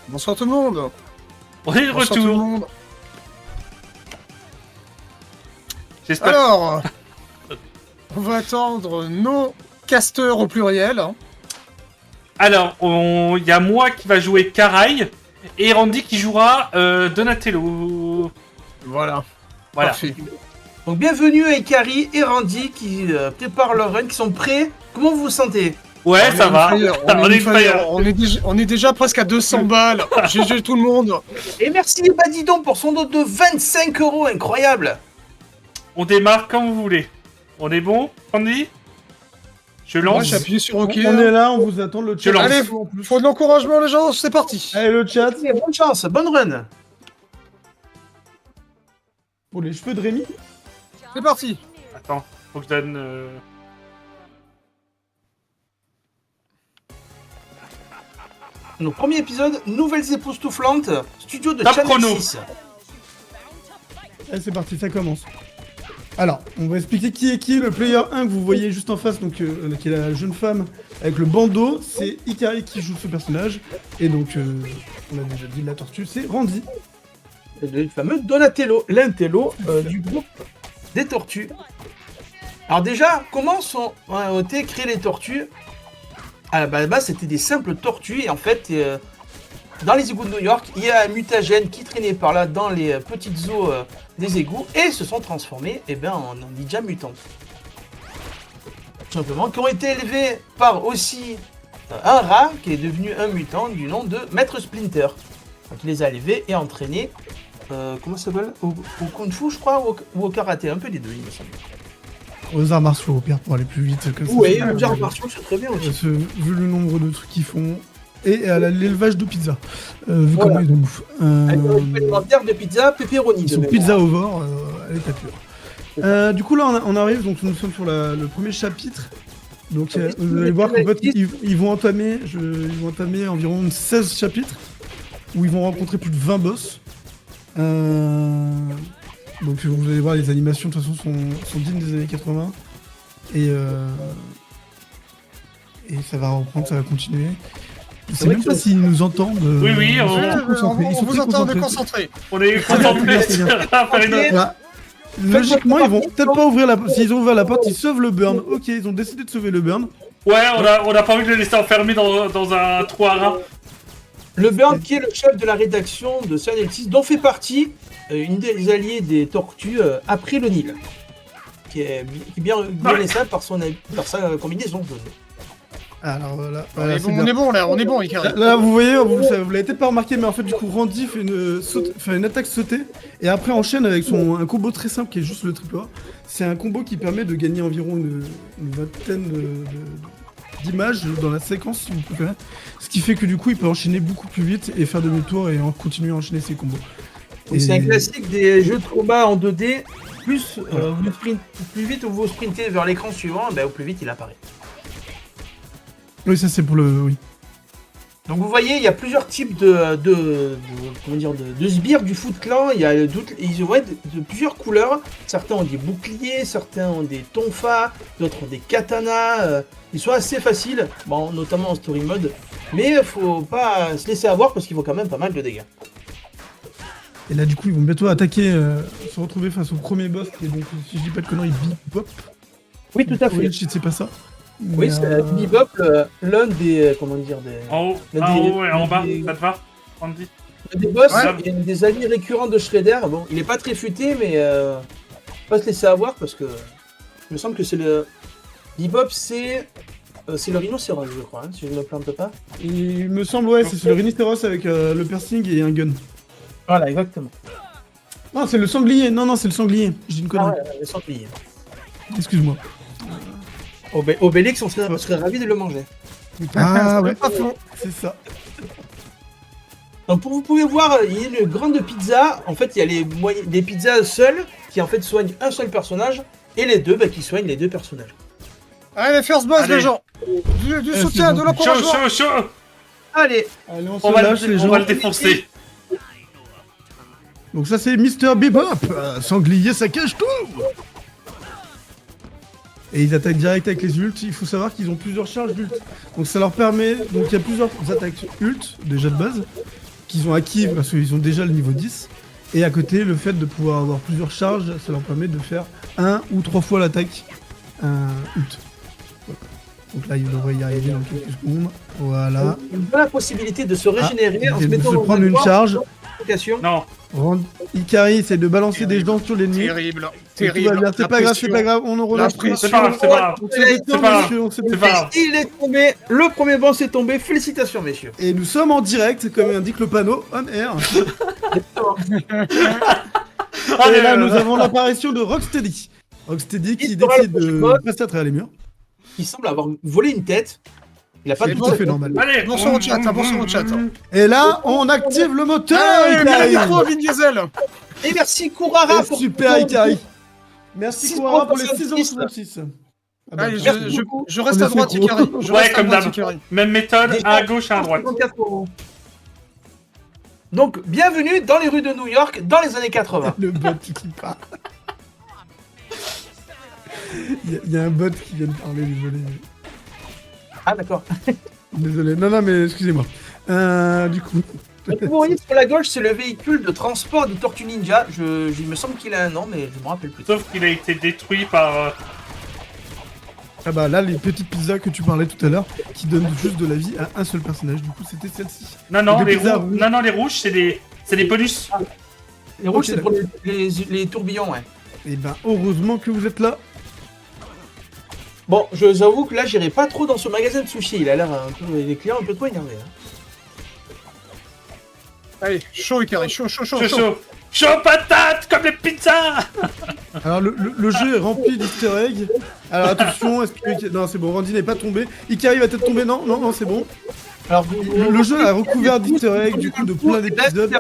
Bonsoir tout le monde. On est de Bonsoir tout le retour. monde. J'espère. Alors, on va attendre nos casteurs au pluriel. Alors, il y a moi qui va jouer Caraï et Randy qui jouera Donatello. Voilà. Voilà. Parfait. Donc bienvenue à Ikari et Randy qui préparent leur run, qui sont prêts. Comment vous vous sentez? Ouais, ça va. On est fire. on est déjà presque à 200 balles. GG tout le monde. Et merci Badidon pour son lot de 25 €, incroyable. On démarre quand vous voulez. On est bon, Randy? Je Moi lance. j'ai appuyé sur OK. On est là, on vous attend, le chat. Je lance. Allez, faut de l'encouragement les gens, c'est parti. Allez, le chat. Allez, bonne chance, bonne run. Pour les cheveux de Rémi. C'est parti. Attends, faut que je donne. Donc premier épisode, nouvelles époustouflantes, studio de Top Channel chrono. 6. Allez, c'est parti, ça commence. Alors, on va expliquer qui est qui. Le player 1 que vous voyez juste en face, donc qui est la jeune femme avec le bandeau, c'est Ikari qui joue ce personnage. Et donc, on a déjà dit la tortue, c'est Randy. Le fameux Donatello, l'intello du groupe des tortues. Alors déjà, comment ont été créées les tortues? À la base, c'était des simples tortues et en fait, dans les égouts de New York, il y a un mutagène qui traînait par là dans les petites eaux des égouts et se sont transformés en ninja mutantes. Tout simplement, qui ont été élevés par aussi un rat qui est devenu un mutant du nom de Maître Splinter. Donc il les a élevés et entraînés, comment ça s'appelle, au kung fu je crois, ou au karaté, un peu des deux il me semble. Aux arts martiaux, au pire, pour aller plus vite. Comme ça, Oui, c'est- les arts martiaux c'est très bien aussi. Vu le nombre de trucs qu'ils font. Et à l'élevage de pizza. Vu Voilà. comment ils en bouffent. Alimentaire de pizza, pepperoni. Ils de sont mémoire. pizza over, elle est pas pure. Du coup là on arrive, donc nous sommes sur le premier chapitre. Donc vous allez voir qu'en fait ils vont entamer environ 16 chapitres où ils vont rencontrer plus de 20 boss. Donc vous allez voir, les animations de toute façon sont dignes des années 80. Et ça va reprendre, ça va continuer. Je sais vrai même que- pas s'ils nous entendent. Oui, oui, ils sont on- très concentrés, ils On sont vous très entend, on est concentrés. concentré. On est concentrés sur à faire une. Ok. Voilà. Logiquement, ils vont peut-être pas ouvrir la porte. S'ils ont ouvert la porte, ils sauvent le burn. Ok, ils ont décidé de sauver le burn. Ouais, on a pas envie de le laisser enfermé dans un trou à rats. Le Burn qui est le chef de la rédaction de Channel 6, dont fait partie une des alliés des tortues après le Nil. Qui est bien reconnaissable par sa combinaison jaune. Alors voilà, On est bon là, on est bon Ikari. Là, vous voyez, vous l'avez peut-être pas remarqué, mais en fait, du coup, Randy fait une attaque sautée et après enchaîne avec un combo très simple qui est juste le triple A. C'est un combo qui permet de gagner environ une vingtaine d'images dans la séquence, si vous préférez. Ce qui fait que du coup, il peut enchaîner beaucoup plus vite et faire demi-tour et continuer à enchaîner ses combos. Donc c'est un classique des jeux de combat en 2D. Plus plus vite vous sprintez vers l'écran suivant, au plus vite il apparaît. Oui, ça c'est pour le. Oui. Donc vous voyez, il y a plusieurs types de sbires du Foot Clan. Il y a ils ont de plusieurs couleurs. Certains ont des boucliers, certains ont des tonfas, d'autres ont des katanas. Ils sont assez faciles, bon, notamment en story mode. Mais faut pas se laisser avoir parce qu'ils font quand même pas mal de dégâts. Et là, du coup, ils vont bientôt attaquer, se retrouver face au premier boss qui est donc, si je dis pas de conneries, Bebop. Oui, tout à fait. Oui, c'est pas ça. Oui, c'est Bebop, l'un des En haut, Il y a en des- haut et en bas, des- ça te va, Randy? des boss Ouais. et des alliés récurrents de Shredder. Bon, il est pas très futé, mais pas se laisser avoir parce que il me semble que c'est le Bebop, c'est le rhinocéros, je crois, hein, si je ne me plante pas. Il me semble, ouais, c'est le rhinocéros avec le piercing et un gun. Voilà, exactement. Non, c'est le sanglier. Non, c'est le sanglier. J'ai une Ah connerie. ouais, les sangliers. Excuse-moi. Obélix, on serait ravis de le manger. Ah ouais, Pas faux. c'est ça. Donc vous pouvez voir, il y a une grande pizza. En fait, il y a les pizzas seules qui en fait soignent un seul personnage et les deux qui soignent les deux personnages. Allez, first boss Allez. les gens. Du c'est soutien, bon. de Chaud, l'encouragement. chaud, chaud! Allez, Allez, on On se va lâche, les gens. le défoncer. Donc ça, c'est Mr. Bebop. Sanglier, ça cache tout. Et ils attaquent direct avec les ults. Il faut savoir qu'ils ont plusieurs charges d'ult. Donc ça leur permet... Donc il y a plusieurs attaques ult, déjà de base, qu'ils ont acquis parce qu'ils ont déjà le niveau 10. Et à côté, le fait de pouvoir avoir plusieurs charges, ça leur permet de faire 1 ou 3 fois l'attaque ult. Voilà. Donc là, ils devraient y arriver dans quelques secondes. Voilà. On a la possibilité de se régénérer en se De mettant se dans prendre un une corps charge. d'application. Non. Ikari essaie de balancer des dents sur l'ennemi. Terrible. Et tout va Terrible. bien. C'est pas grave, c'est pas grave. On en relâche. C'est pas grave, c'est pas grave. On se détend, C'est pas grave. monsieur, on se C'est détend. pas grave. Il est tombé, le premier boss est tombé, félicitations messieurs. Et nous sommes en direct, comme indique le panneau, on air. Et là, nous avons l'apparition de Rocksteady. Rocksteady qui décide de passer à travers les murs. Il semble avoir volé une tête. Il a pas C'est de tout à fait normal. Allez. Bonsoir au chat, bonsoir au chat. Et là, on active le moteur. Allez, Ikari. mille micro, Vin Diesel. Et merci Kurara Et pour super Ikari. Merci Six Kouara pour les pour 6,66 €. Ah bah, Allez, merci je beaucoup. reste On à est droite, fait Ikari. gros. Je Ouais, reste à comme droite, d'hab. Ikari. Même méthode, Déjà, à gauche, à droite. 54 €. Donc, bienvenue dans les rues de New York dans les années 80. Le bot qui part. Il y a un bot qui vient de parler, désolé. Ah d'accord. Désolé. Non, mais excusez-moi. Du coup. Donc, vous voyez sur la gauche, c'est le véhicule de transport de Tortue Ninja. Il me semble qu'il a un nom, mais je me rappelle plus. Sauf qu'il a été détruit par... Ah bah là, les petites pizzas que tu parlais tout à l'heure, qui donnent juste de la vie à un seul personnage. Du coup, c'était celle-ci. Non, Les les pizzas rouges, rouges. non, les rouges, c'est des bonus. Les rouges, Ok, c'est pour les tourbillons, ouais. Et ben, heureusement que vous êtes là. Bon, je vous avoue que là, j'irai pas trop dans ce magasin de sushi. Il a l'air un peu... Les clients un peu trop énervés. Hein. Allez, chaud, Ikari, chaud. Chaud. Chaud patate, comme les pizzas. Alors, le jeu est rempli d'easter eggs. Alors, attention, est-ce que... Non, c'est bon, Randy n'est pas tombé. Ikari va peut-être tomber. Non, c'est bon. Alors, Le jeu a recouvert d'easter eggs, du coup, de plein d'épisodes.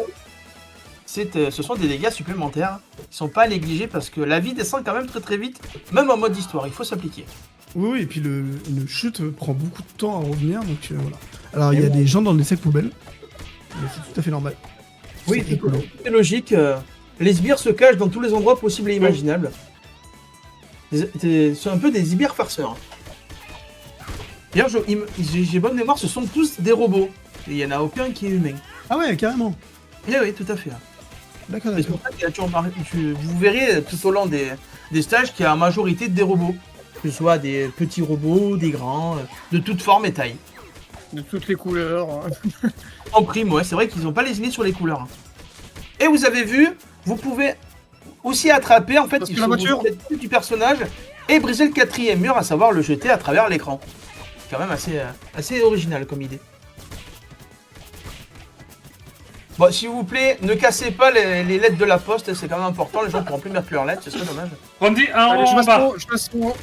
Ce sont des dégâts supplémentaires qui sont pas à négliger parce que la vie descend quand même très très vite, même en mode histoire, il faut s'appliquer. Oui, et puis une chute prend beaucoup de temps à revenir, donc voilà. Alors, il y a des gens dans les sacs poubelles. Mais c'est tout à fait normal. Oui, C'est rigolo. c'est logique. Les sbires se cachent dans tous les endroits possibles et imaginables. C'est un peu des sbires farceurs. D'ailleurs, j'ai bonne mémoire, ce sont tous des robots. Il n'y en a aucun qui est humain. Ah ouais, carrément. Eh oui, tout à fait. D'accord, C'est d'accord. pour ça qu'il y a toujours vous verrez tout au long des stages qu'il y a en majorité des robots. Que ce soit des petits robots, des grands, de toutes formes et tailles. De toutes les couleurs. En prime, ouais, c'est vrai qu'ils n'ont pas lésiné sur les couleurs. Hein. Et vous avez vu, vous pouvez aussi attraper, en fait, Parce il que la faut voiture- vous mettre du personnage et briser le quatrième mur, à savoir le jeter à travers l'écran. C'est quand même assez original comme idée. Bon, s'il vous plaît, ne cassez pas les lettres de la poste, c'est quand même important, les gens pourront plus mettre leurs lettres, ce serait dommage. Randy, un Allez, haut je en passe bas. en haut, je passe en haut.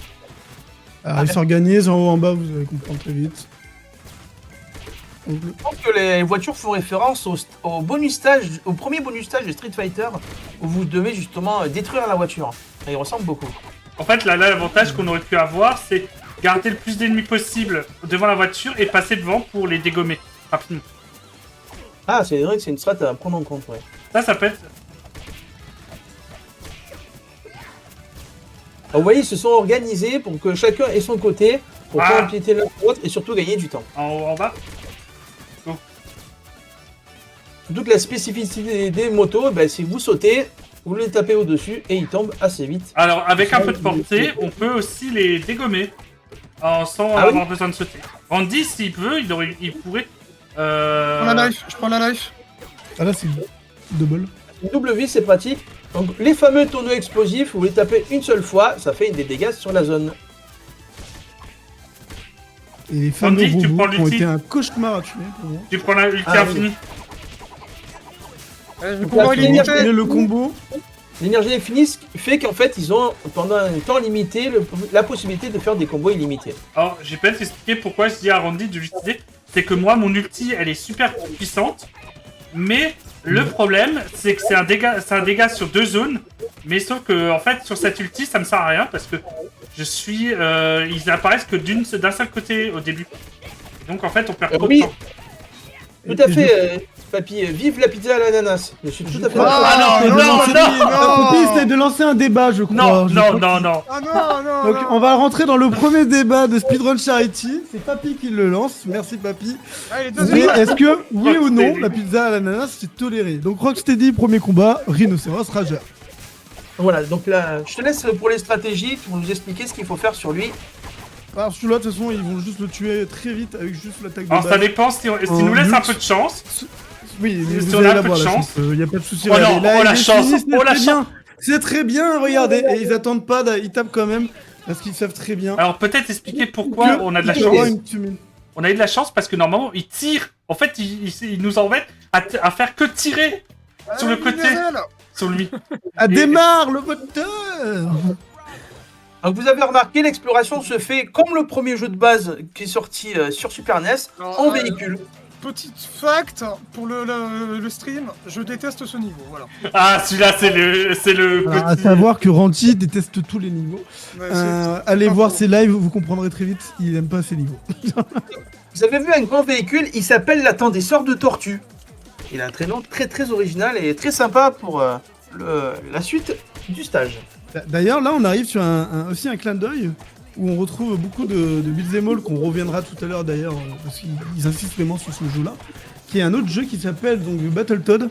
Alors, ils s'organisent en haut, en bas, vous allez comprendre très vite. Donc, Je pense que les voitures font référence au bonus stage, au premier bonus stage de Street Fighter, où vous devez justement détruire la voiture. Ça y ressemble beaucoup. En fait, là, l'avantage qu'on aurait pu avoir, c'est garder le plus d'ennemis possible devant la voiture et passer devant pour les dégommer rapidement. Ah, c'est vrai que c'est une strat à prendre en compte, ouais. Ça peut être... Alors, vous voyez, ils se sont organisés pour que chacun ait son côté, pour pas empiéter l'autre et surtout gagner du temps. En haut, en bas. Surtout que la spécificité des motos, ben, c'est que vous sautez, vous les tapez au-dessus et ils tombent assez vite. Alors, avec un peu de portée, on peut aussi les dégommer sans Ah oui avoir besoin de sauter. Randy, s'il veut, il pourrait... Je prends la life. Ah là, c'est double. Double vie, c'est pratique. Donc, les fameux tonneaux explosifs, vous les tapez une seule fois, ça fait des dégâts sur la zone. Et les fameux Randy, tu robots prends qui ont l'ulti. été un cauchemar à tuer pour moi. Tu prends l'ulti Ah, infini. Le Donc, combat la illimité. première- Et le combo, L'énergie infinie fait qu'en fait, ils ont pendant un temps limité la possibilité de faire des combos illimités. Alors, j'ai pas expliqué pourquoi je dis à Randy de l'utiliser. C'est que moi, mon ulti, elle est super puissante. Mais le problème, c'est que c'est un dégât sur 2 zones. Mais sauf que, en fait, sur cette ulti, ça me sert à rien parce que ils apparaissent que d'un seul côté au début. Donc, en fait, on perd trop de Oui. temps. Tout à fait, papy. Vive la pizza à l'ananas. Je suis tout à fait d'accord. Ah non, non, non. Papy, c'était de lancer un débat, je crois. Non, Je non, crois non, que- non. Ah non, non, Donc non. on va rentrer dans le premier débat de Speedrun Charity. C'est Papy qui le lance. Merci Papy. Ah, les Mais deux est-ce que, oui ou non, Rocksteady. la pizza à l'ananas c'est toléré? Donc Rocksteady, premier combat, Rhinocéros, Rageur. Voilà, donc là, je te laisse pour les stratégies, pour nous expliquer ce qu'il faut faire sur lui. Alors celui-là, de toute façon, ils vont juste le tuer très vite avec juste l'attaque de Alors ça base. dépend si En nous laisse un luxe. peu de chance. Oui, mais si vous on allez a un la peu voir, de la chance. chance. Il n'y a pas de souci. Oh regardez, non, là, oh il la est chance, fini, c'est oh la très bien. C'est très bien, regardez. Et ils attendent pas, ils tapent quand même. Parce qu'ils savent très bien. Alors peut-être expliquer pourquoi que on a de la il peut y avoir chance. une tumine. On a eu de la chance parce que normalement ils tirent. En fait, ils nous embêtent à faire que tirer sur le côté, sur lui. Ah, Et- démarre le moteur. Donc vous avez remarqué, l'exploration se fait comme le premier jeu de base qui est sorti sur Super NES, en véhicule. Petite fact pour le stream, je déteste ce niveau, voilà. Ah, celui-là c'est le Alors, à petit. savoir que Ranty déteste tous les niveaux. Ouais, Allez pas voir faux. ses lives, vous comprendrez très vite. Il aime pas ces niveaux. Vous avez vu un grand véhicule, il s'appelle l'attendisseur de tortue. Il a un prénom très très original et très sympa pour la suite du stage. D'ailleurs, là, on arrive sur aussi un clin d'œil où on retrouve beaucoup de beat'em all qu'on reviendra tout à l'heure d'ailleurs, parce qu'ils insistent vraiment sur ce jeu-là, qui est un autre jeu qui s'appelle donc Battletoad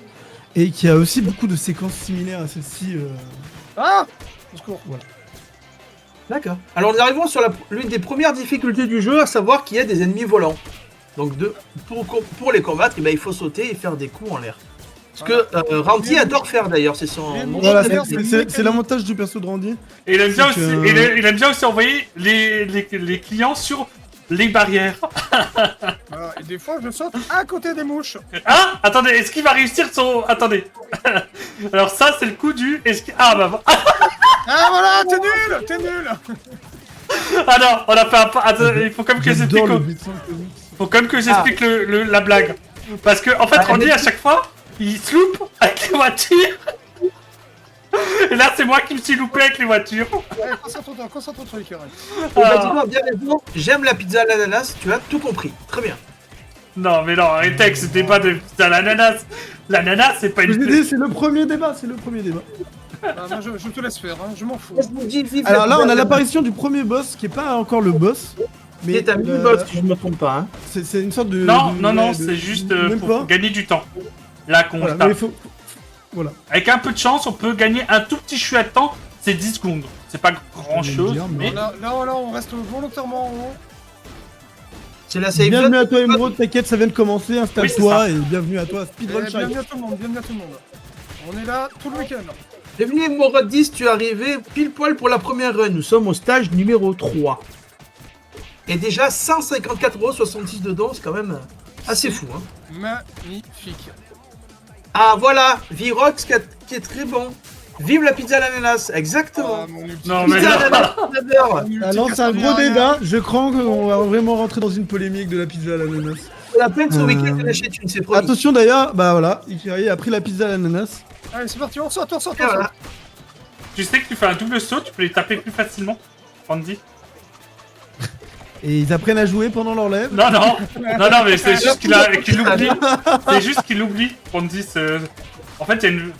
et qui a aussi beaucoup de séquences similaires à celle-ci. Ah au secours. D'accord. Alors nous arrivons sur l'une des premières difficultés du jeu, à savoir qu'il y a des ennemis volants. Donc pour les combattre, eh ben, il faut sauter et faire des coups en l'air. Ce que Randy adore faire d'ailleurs, c'est son... Mais mon Voilà, Bon, c'est l'avantage du perso de Randy. Et il aime bien c'est aussi, que- il aime bien aussi envoyer les clients sur les barrières. Voilà, et des fois, je saute à côté des mouches. Ah, attendez, est-ce qu'il va réussir son... Attendez. Alors ça, c'est le coup du... Ah bah... Ah voilà, t'es nul. Ah non, on a fait un pas... Attends, il faut quand même que j'explique... J'adore le beat'em comics. Faut quand même que j'explique la blague. Parce que, en fait, Ah, Randy, mais- à chaque fois, il se loupe avec les voitures. Et là, c'est moi qui me suis loupé avec les voitures. Ouais, concentre-toi sur les carrés. Bah, bien raison, j'aime la pizza à l'ananas, tu as tout compris. Très bien. Non, mais non, arrêtez avec ce débat de putain, l'ananas. L'ananas, c'est pas Je vous ai une... dit, c'est le premier débat, c'est le premier débat. Bah, moi, je te laisse faire, hein, je m'en fous. Je vous dis, vive Alors là, la on a pizza à l'apparition du premier boss, qui est pas encore le boss. l'ananas. C'est un mini-boss, si je me trompe pas. Hein. C'est une sorte de... Non, de- non, non, de- c'est juste même pour pas. gagner du temps. Là, qu'on Voilà, tape. mais il faut... Voilà. Avec un peu de chance, on peut gagner un tout petit chouette de temps. C'est 10 secondes. C'est pas grand chose, dire, mais... Là, on reste volontairement en haut. C'est la save Bienvenue zone. à toi, Emeraude, t'inquiète, ça vient de commencer, Oui, installe-toi c'est et bienvenue à toi, Et Speedrun Charity. bienvenue à tout le monde, bienvenue à tout le monde. On est là tout le week-end. Bienvenue Morad 10, tu es arrivé pile poil pour la première run. Nous sommes au stage numéro 3. Et déjà 154,66€ dedans, c'est quand même assez fou. Hein. Magnifique. Ah voilà, Virox qui est très bon. Vive la pizza à l'ananas, exactement. Ah, mon ulti- Non, mais Pizza à non. l'ananas, j'adore. mon ulti Alors c'est un gros Castamania. débat, je crois qu'on va vraiment rentrer dans une polémique de la pizza à l'ananas. On a plein de ce week-end de lâcher une, c'est promis. Attention d'ailleurs, bah voilà, Ikari a pris la pizza à l'ananas. Allez, c'est parti, on saute. Et voilà. Tu sais que tu fais un double saut, tu peux les taper plus facilement. Randy. Et ils apprennent à jouer pendant leur lève. Non, non, non, mais c'est juste qu'il oublie. C'est juste qu'il oublie. Randy, en fait, il y a une...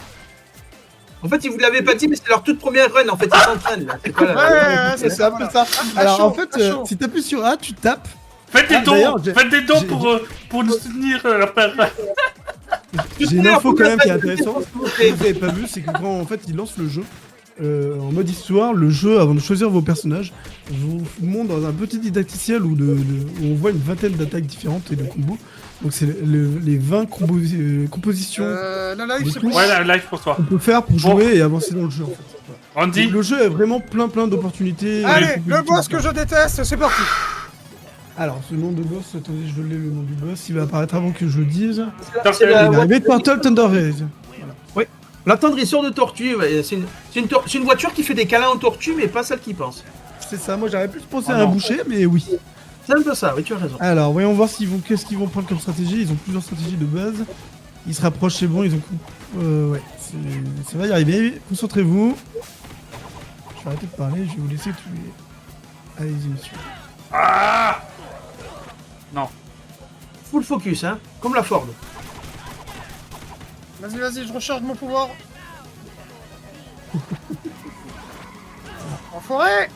En fait, ils vous l'avaient pas dit, mais c'est leur toute première run. En fait, ils s'entraînent là. C'est pas la- Ouais, C'est ça, voilà. c'est ça. Alors chaud, en fait, à chaud. si t'appuies sur A, tu tapes. Faites des Ah, d'ailleurs, dons, j'ai- faites des dons j'ai- pour nous soutenir, frère. J'ai une info quand même qui est intéressante. S'il vous Ce que plaît. vous avez pas vu, c'est que quand en fait ils lancent le jeu en mode histoire, le jeu avant de choisir vos personnages vous montre dans un petit didacticiel où on voit une vingtaine d'attaques différentes et de combos. Donc c'est les 20 compositions La live, c'est Ouais, bon. Ouais, la live pour toi. qu'on peut faire pour jouer et avancer dans le jeu. En fait. Voilà. Randy, Donc, le jeu est vraiment plein d'opportunités. Allez, et de le boss que je déteste, c'est parti. Alors ce nom de boss, attendez, je l'ai le nom du boss, il va apparaître avant que je le dise. C'est la- Il est arrivé de Turtle Thunderhead. L'attendrisseur de tortue, ouais, c'est une voiture qui fait des câlins aux tortues, mais pas celle qui pense. C'est ça, moi j'aurais plus pensé Oh à un non. boucher, mais oui. C'est un peu ça, oui, tu as raison. Alors, voyons voir qu'est-ce qu'ils vont prendre comme stratégie. Ils ont plusieurs stratégies de base. Ils se rapprochent, c'est bon, ils ont... ouais, ça va y arriver. Concentrez-vous. Je vais arrêter de parler, je vais vous laisser tuer. Allez-y, monsieur. ah, non. full focus, hein, comme la Ford. Vas-y, vas-y, je recharge mon pouvoir. En forêt.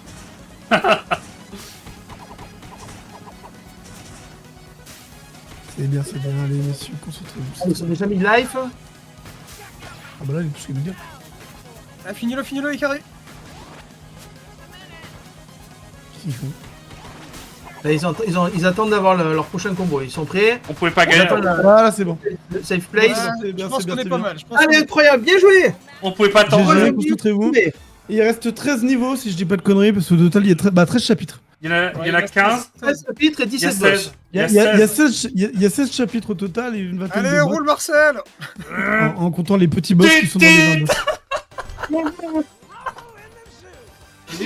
C'est bien, allez messieurs, concentrez-vous. Allez, ça n'a jamais de life. Ah bah là, il est plus que de dire. Ah, finis-le, il est carré. Qu'est-ce qu'ils font? Là, ils attendent d'avoir leur prochain combo. Ils sont prêts. On pouvait pas Ils gagner. attendent Voilà, c'est bon. le safe place. Ouais, c'est bien, je pense c'est qu'on bien, est c'est pas bien. mal. Je pense qu'on Allez, est- incroyable, bien joué. On pouvait pas GG, attendre. concentrez-vous. Et il reste 13 niveaux, si je dis pas de conneries, parce qu'au total, il y a 13 chapitres. Il y en a, il y en a Ouais, 15. 13 chapitres et Il y a 17 boss. 16. Il y a 16 chapitres au total et une vingtaine Allez, de roule Marcel. en comptant les petits boss qui sont dans les 22.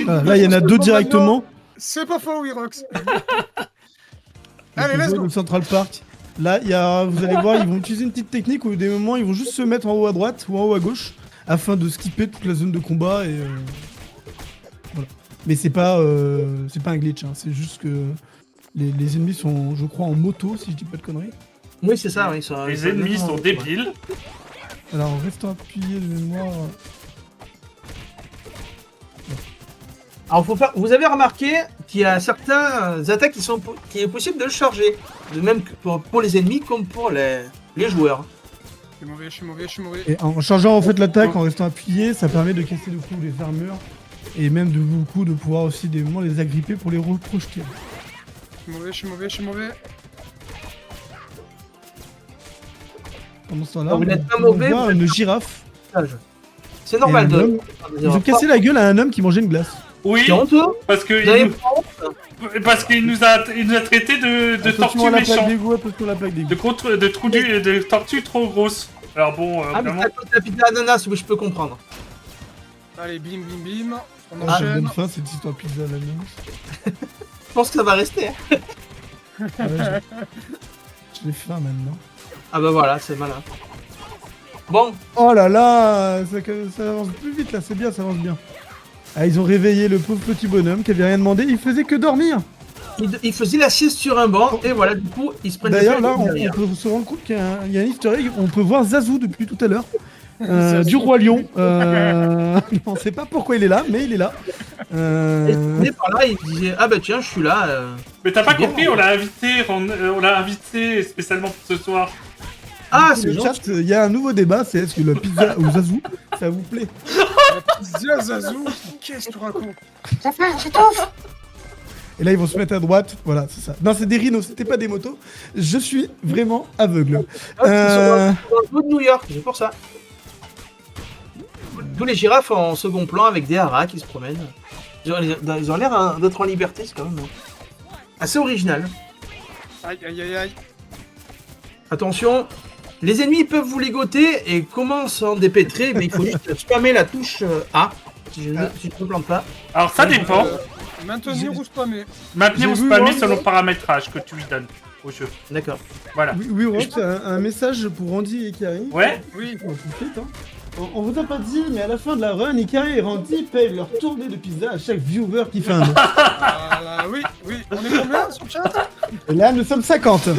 Voilà, là, il y en a 2 directement. C'est pas faux, Wirox. Donc, Allez, let's le go. Central Park. Là, vous allez voir, ils vont utiliser une petite technique où des moments, ils vont juste se mettre en haut à droite ou en haut à gauche afin de skipper toute la zone de combat et voilà. Mais c'est pas un glitch, hein. C'est juste que les ennemis sont, je crois, en moto, si je dis pas de conneries. Oui, c'est ça, oui. Les ennemis sont débiles. Alors, en restant appuyé de mémoire. Alors, vous avez remarqué qu'il y a certaines attaques qui est possible de le charger. De même que pour les ennemis comme pour les joueurs. Je suis mauvais. Et en chargeant en fait l'attaque, en restant appuyé, ça permet de casser le coup les armures et même de beaucoup de pouvoir aussi des moments les agripper pour les reprojeter. Je suis mauvais. Pendant ce temps-là, Vous n'êtes pas on mauvais, voit vous une girafe. C'est et normal un de. homme. Ils ont cassé la gueule à un homme qui mangeait une glace. Oui, C'est honteux. parce que Vous avez il pas honte. parce qu'il nous a traité de Attention tortues à la plaque méchantes, d'égout, attention à la plaque d'égout. de tortues trop grosses. Alors bon, Ah, mais vraiment. t'as côté la pizza ananas, oui, je peux comprendre. Allez, bim. On Ah, je enchaîne. donne faim, cette histoire de pizza à la viande. Je pense que ça va rester. Hein. Ah ouais, j'ai faim maintenant. Ah bah voilà, c'est malin. Bon, Oh là là, ça avance plus vite là, c'est bien, ça avance bien. Ah, ils ont réveillé le pauvre petit bonhomme qui avait rien demandé, il faisait que dormir. il faisait la sieste sur un banc, et voilà, du coup, ils se prennent D'ailleurs, des là, feuilles on derrière. peut se rendre compte qu'il y a un easter egg. On peut voir Zazu depuis tout à l'heure. Du Roi Lion. On sait pas pourquoi il est là, mais il est là. Il est par là, il disait ah bah tiens, je suis là. Mais t'as pas C'est bien, compris, on l'a invité spécialement pour ce soir. Ah, Sur c'est le gentil. chat, il y a un nouveau débat, c'est est-ce que la pizza au Zazu, ça vous plaît? Pizza Zazou. Qu'est-ce que tu racontes? Et là, ils vont se mettre à droite. Voilà, c'est ça. Non, c'est des rhinos, c'était pas des motos. Je suis vraiment aveugle. Ah, ils sont dans le zoo de New York, c'est pour ça. Tous les girafes en second plan avec des haras qui se promènent. Ils ont l'air d'être en liberté, c'est quand même assez original. Aïe. Attention, les ennemis peuvent vous ligoter et comment s'en dépêtrer, mais il faut juste spammer la touche A, si je ne me plante pas. Alors ça dépend. Maintenir ou spammer. Maintenir j'ai ou vu, spammer moi, selon le paramétrage que tu lui donnes au jeu. D'accord. Voilà. Oui, Rox, un message pour Randy et Carrie. Ouais. Oui. Oh, tout de suite, hein. On vous a pas dit, mais à la fin de la run, Ikari et Randy payent leur tournée de pizza à chaque viewer qui fait un don. Oui. On est combien sur le chat? Et là, nous sommes 50.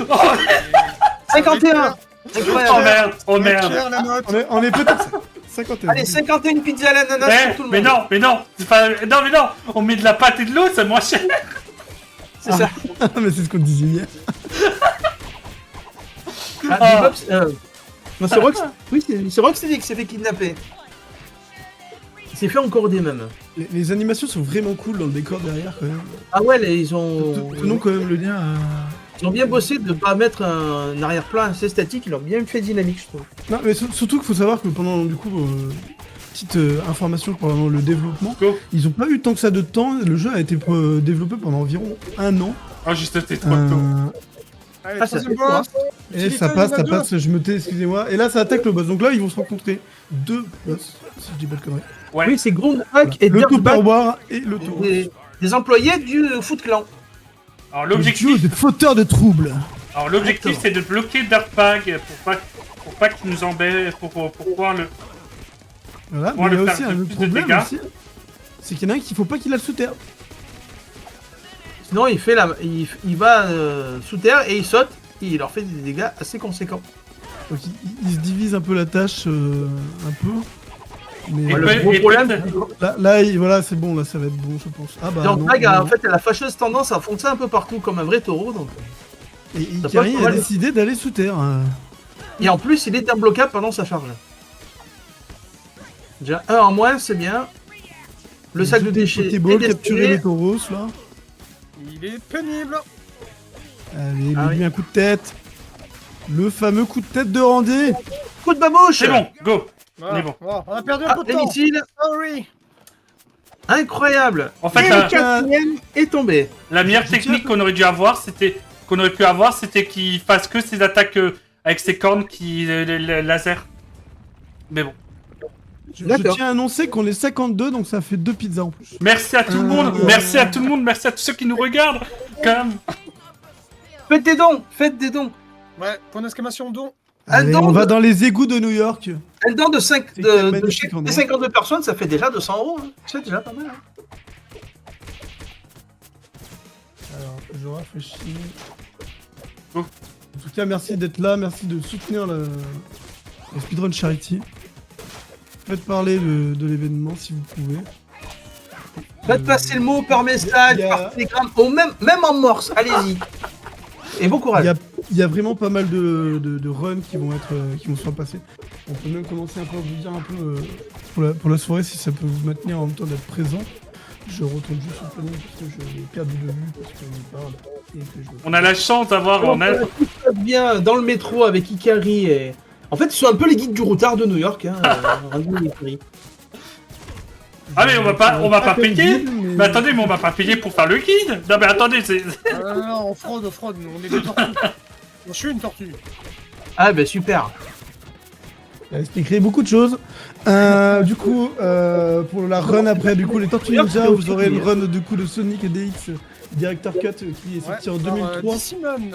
51. Oh Incroyable. merde, oh Ouais, merde. cher, la note. On est peut-être 51. Allez, 51 pizzas à l'ananas pour tout le monde. Mais non, c'est pas... non, on met de la pâte et de l'eau, c'est moins cher. C'est ça. Mais c'est ce qu'on disait hier. Ah, Bebop, non, c'est Rox. Oui, c'est Rocksteady qui s'est fait kidnapper. Il s'est fait encorder même. Les animations sont vraiment cool dans le décor derrière quand même. Ah ouais, ils ont Tenons quand même le lien à... ils ont bien bossé de pas mettre un arrière-plan assez statique. Ils l'ont bien fait dynamique, je trouve. Non, mais surtout qu'il faut savoir que pendant, du coup, petite information pendant le développement, Go. ils ont pas eu tant que ça de temps. Le jeu a été développé pendant environ 1 an. Oh, juste, c'était trop tôt. Allez, Ah, ça troisième fait quoi, boss. Et ça passe, je me tais, excusez-moi. Et là, ça attaque le boss. Donc là, ils vont se rencontrer 2 boss, si je dis pas de conneries. Ouais. Oui, c'est Groundhog et Le Dirtbag, Tupperware et le Taureau. des employés du Foot Clan. Alors Le duo l'objectif, des fauteurs de troubles. l'objectif c'est de bloquer Dirtbag pour pas qu'il nous embête, pour pouvoir le... Voilà, Pour mais il y a le aussi faire un de autre plus de problème dégâts. aussi. C'est qu'il y en a un qu'il faut pas qu'il aille sous terre. Sinon, il va sous terre et il saute. il leur fait des dégâts assez conséquents. Donc il se divise un peu la tâche, un peu. Mais Et Le peut- gros et problème, peut-être- là, voilà, c'est bon, là, ça va être bon, je pense. Ah bah donc non, Drag, non. en fait, elle a la fâcheuse tendance à foncer un peu partout comme un vrai taureau. Donc. Et Ça Ikari passe a mal. décidé d'aller sous terre. Hein. Et en plus, il est imbloquable pendant sa charge. Déjà, un en moins, c'est bien. Le sac de déchets. Pokéball, est capturer destiné. les tauros, là. Il est pénible. Allez, Ah mets-lui oui. un coup de tête. Le fameux coup de tête de Randy. Coup de babouche. C'est bon, go. Voilà. On est bon. Voilà, on a perdu un Ah, peu de les temps. missiles. Sorry. Incroyable. En fait, Et la- le quatrième est tombé. La meilleure Je technique tiens- qu'on aurait dû avoir, c'était qu'il fasse que ses attaques avec ses cornes qui les laser. Mais bon. Je D'accord. tiens à annoncer qu'on est 52, donc ça fait 2 pizzas en plus. Merci à tout le monde, merci à tout le monde, merci à tous ceux qui nous regardent. Quand même. Faites des dons. Faites des dons. Ouais, point d'exclamation don. Allez, don on va de- dans les égouts de New York. Un don de 5 C'est quel de magnifique chaque endroit. des 52 personnes, ça fait déjà 200 euros. Hein. C'est déjà pas mal. Hein. Alors, je réfléchis. Oh. En tout cas, merci d'être là, merci de soutenir le Speedrun Charity. Faites parler de l'événement si vous pouvez. Faites passer le mot par message, il y a- par télégramme, ou même en morse. Allez-y. Et bon courage. Il y a vraiment pas mal de runs qui vont se faire passer. On peut même commencer un peu à vous dire un peu pour la soirée si ça peut vous maintenir en même temps d'être présent. Je retourne juste au planning parce que je l'ai perdu de vue parce qu'on parle et que je... On a la chance d'avoir. Tout se passe bien dans le métro avec Ikari et... En fait, ils sont un peu les guides du routard de New York. Hein, Randy et Ikari. Ah mais on va pas comme payer. guide, Mais attendez, mais on va pas payer pour faire le guide. Non mais attendez, c'est. Non, on fraude, nous, on est des tortues. Je suis une tortue. Ah ben super. Ça expliquerait beaucoup de choses. Du coup, pour la run après, du coup, les Tortues Ninja, vous aurez le run du coup de Sonic et DX Director Cut qui est sorti en 2003. Simone.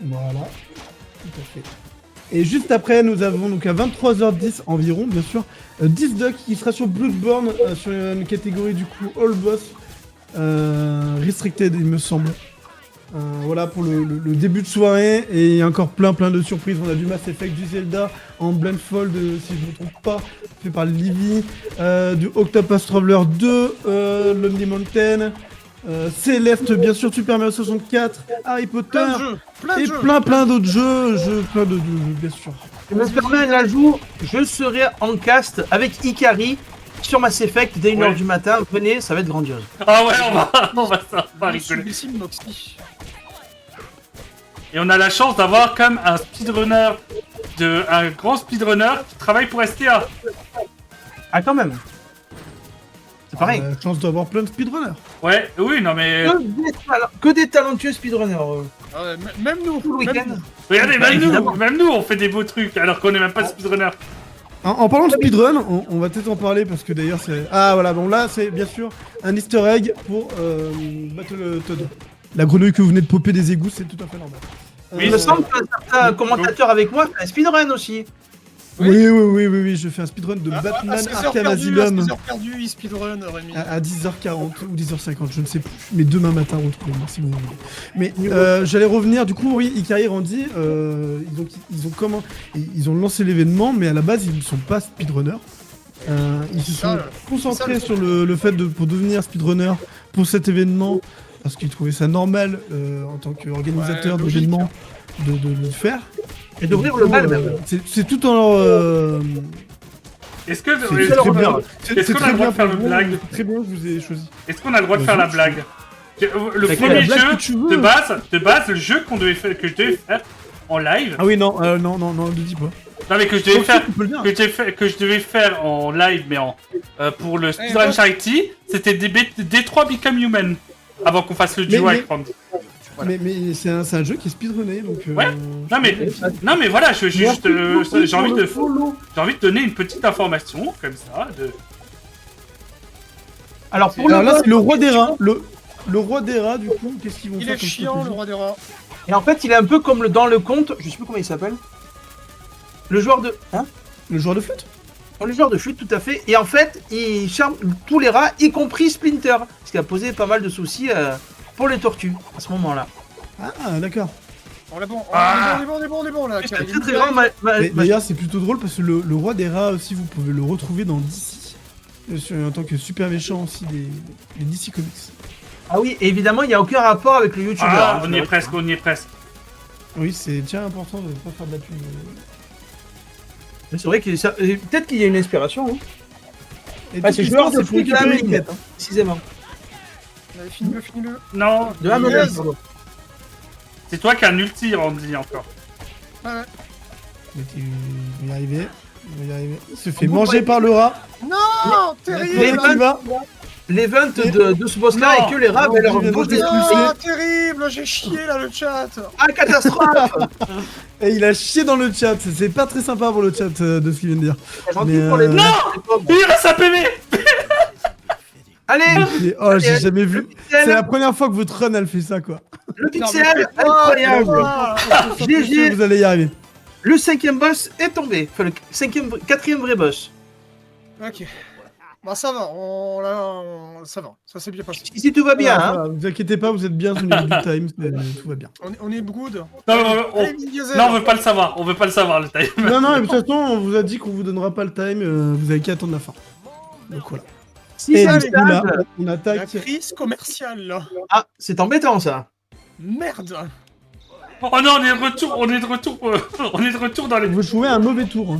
Voilà, tout à fait. Et juste après, nous avons donc à 23h10 environ, bien sûr, 10 Duck qui sera sur Bloodborne, sur une catégorie du coup All Boss Restricted, il me semble. Voilà pour le début de soirée, et il y a encore plein de surprises. On a du Mass Effect, du Zelda en Blindfold, si je ne me trompe pas, fait par Livy, du Octopus Traveler 2, Lonely Mountain, Céleste, bien sûr, Super Mario 64, Harry Potter, Plein de jeux. Plein de et jeux. plein d'autres jeux, plein de jeux, bien sûr. Je me permets un ajout. Je serai en cast avec Ikari sur Mass Effect dès 1h Ouais. du matin. Venez, ça va être grandiose. Ah ouais, on va rigoler. Sublissime Moxie. Et on a la chance d'avoir comme un speedrunner, un grand speedrunner qui travaille pour STA. Ah quand même. C'est pareil. Chance d'avoir plein de speedrunners. Ouais, oui, non mais. Que des talentueux speedrunners. Ah ouais, même nous. Tout le même week-end. nous. Regardez, Bah, évidemment. même nous, on fait des beaux trucs alors qu'on est même pas speedrunner. En parlant de speedrun, on va peut-être en parler parce que d'ailleurs c'est... Ah voilà, bon là c'est bien sûr un easter egg pour Battletoad. La grenouille que vous venez de popper des égouts, c'est tout à fait normal. Oui, Il me semble qu'un certain commentateur avec moi fait un speedrun aussi. Oui, je fais un speedrun de À Batman 16 heures Arkham perdues, Asylum à 16 heures perdues, il speedrun, Rémi. à 10h40 ou 10h50, je ne sais plus. Mais demain matin, retrouvez-moi si vous voulez. Mais j'allais revenir, du coup, oui, Ikari et Randy, ils ont lancé l'événement, mais à la base, ils ne sont pas speedrunners. Ils se sont concentrés sur le fait pour devenir speedrunner pour cet événement, parce qu'ils trouvaient ça normal en tant qu'organisateur Ouais, logique. d'événements de le faire. Et d'ouvrir le bal même. C'est tout en leur... Est-ce que c'est est-ce très qu'on bien. a- C'est est-ce qu'on a très le droit bien de faire pour le vous, blague c'est très bien que vous ayez choisi. est-ce qu'on a le droit de faire la blague Le Laquelle, premier la blague jeu que tu veux. de base, le jeu que je devais faire en live. Ah oui, non, non, ne dis pas. Non mais que je devais Sauf faire si tu peux le dire. que je devais faire en live mais pour le Speedrun moi- Charity, c'était D3 Become Human avant qu'on fasse le duo Mais- avec Randy. Voilà. Mais c'est un jeu qui est speedrunné, donc... Ouais. Non mais voilà, j'ai envie de donner une petite information comme ça Alors pour Alors le là, bot, c'est le roi des rats. Le roi des rats, du coup, qu'est-ce qu'ils vont Il faire est comme chiant, le stratégie roi des rats. et en fait, il est un peu comme dans le conte. Je sais plus comment il s'appelle. Le joueur de. Hein Le joueur de flûte. Le joueur de flûte, tout à fait. Et en fait, il charme tous les rats, y compris Splinter. Ce qui a posé pas mal de soucis pour les tortues à ce moment-là. Ah, d'accord. On est bon, Ah. on est bon là. C'est Karim. très grand, Mais d'ailleurs, c'est plutôt drôle parce que le roi des rats aussi, vous pouvez le retrouver dans DC. En tant que super méchant aussi des DC Comics. Ah oui, évidemment, il n'y a aucun rapport avec le youtubeur. Ah, hein, on y est presque, on y est presque. Oui, c'est déjà important de ne pas faire de la pub. C'est vrai que peut-être qu'il y a une inspiration. Hein. Et Ah, toute c'est l'histoire, joueur de c'est pour foot de la récupérer une Amérique, quête, hein. précisément. Allez, finis-le. Non, De la Yes. Amérique, pardon. c'est toi qui as un ulti, Randy, encore. Ouais. Mais il va y arriver. Il va y arriver. Il se fait manger par le rat. Non, terrible. Les Qui va L'event de ce boss-là Non. et que les rats Non, veulent leur je viens de bouche te des Ah, terrible, j'ai chié là le chat. Ah, catastrophe. Et il a chié dans le chat. C'est pas très sympa pour le chat de ce qu'il vient de dire. Gentil Mais, pour les non. Il reste un PV. Allez, Et- oh, j'ai jamais vu. C'est la pixel, première fois que votre run elle fait ça quoi. le pixel, incroyable. GG. Vous allez y arriver. Le 5e boss est tombé. Enfin, le 4e vrai boss. Ok. Bah ça va, ça va, ça s'est bien passé. Si tout va bien, Voilà, hein. voilà, vous inquiétez pas, vous êtes bien au niveau du time, tout va bien. On est good. Non, non, on veut pas le savoir, on veut pas le savoir, le time. Non, non, de toute façon, on vous a dit qu'on vous donnera pas le time, vous avez qu'à attendre la fin. Donc voilà. Si Et ça du coup, là, stade- on La attaque. crise commerciale là. Ah, c'est embêtant ça. Merde. Oh non, on est de retour, on est de retour dans les... Vous jouez un mauvais tour.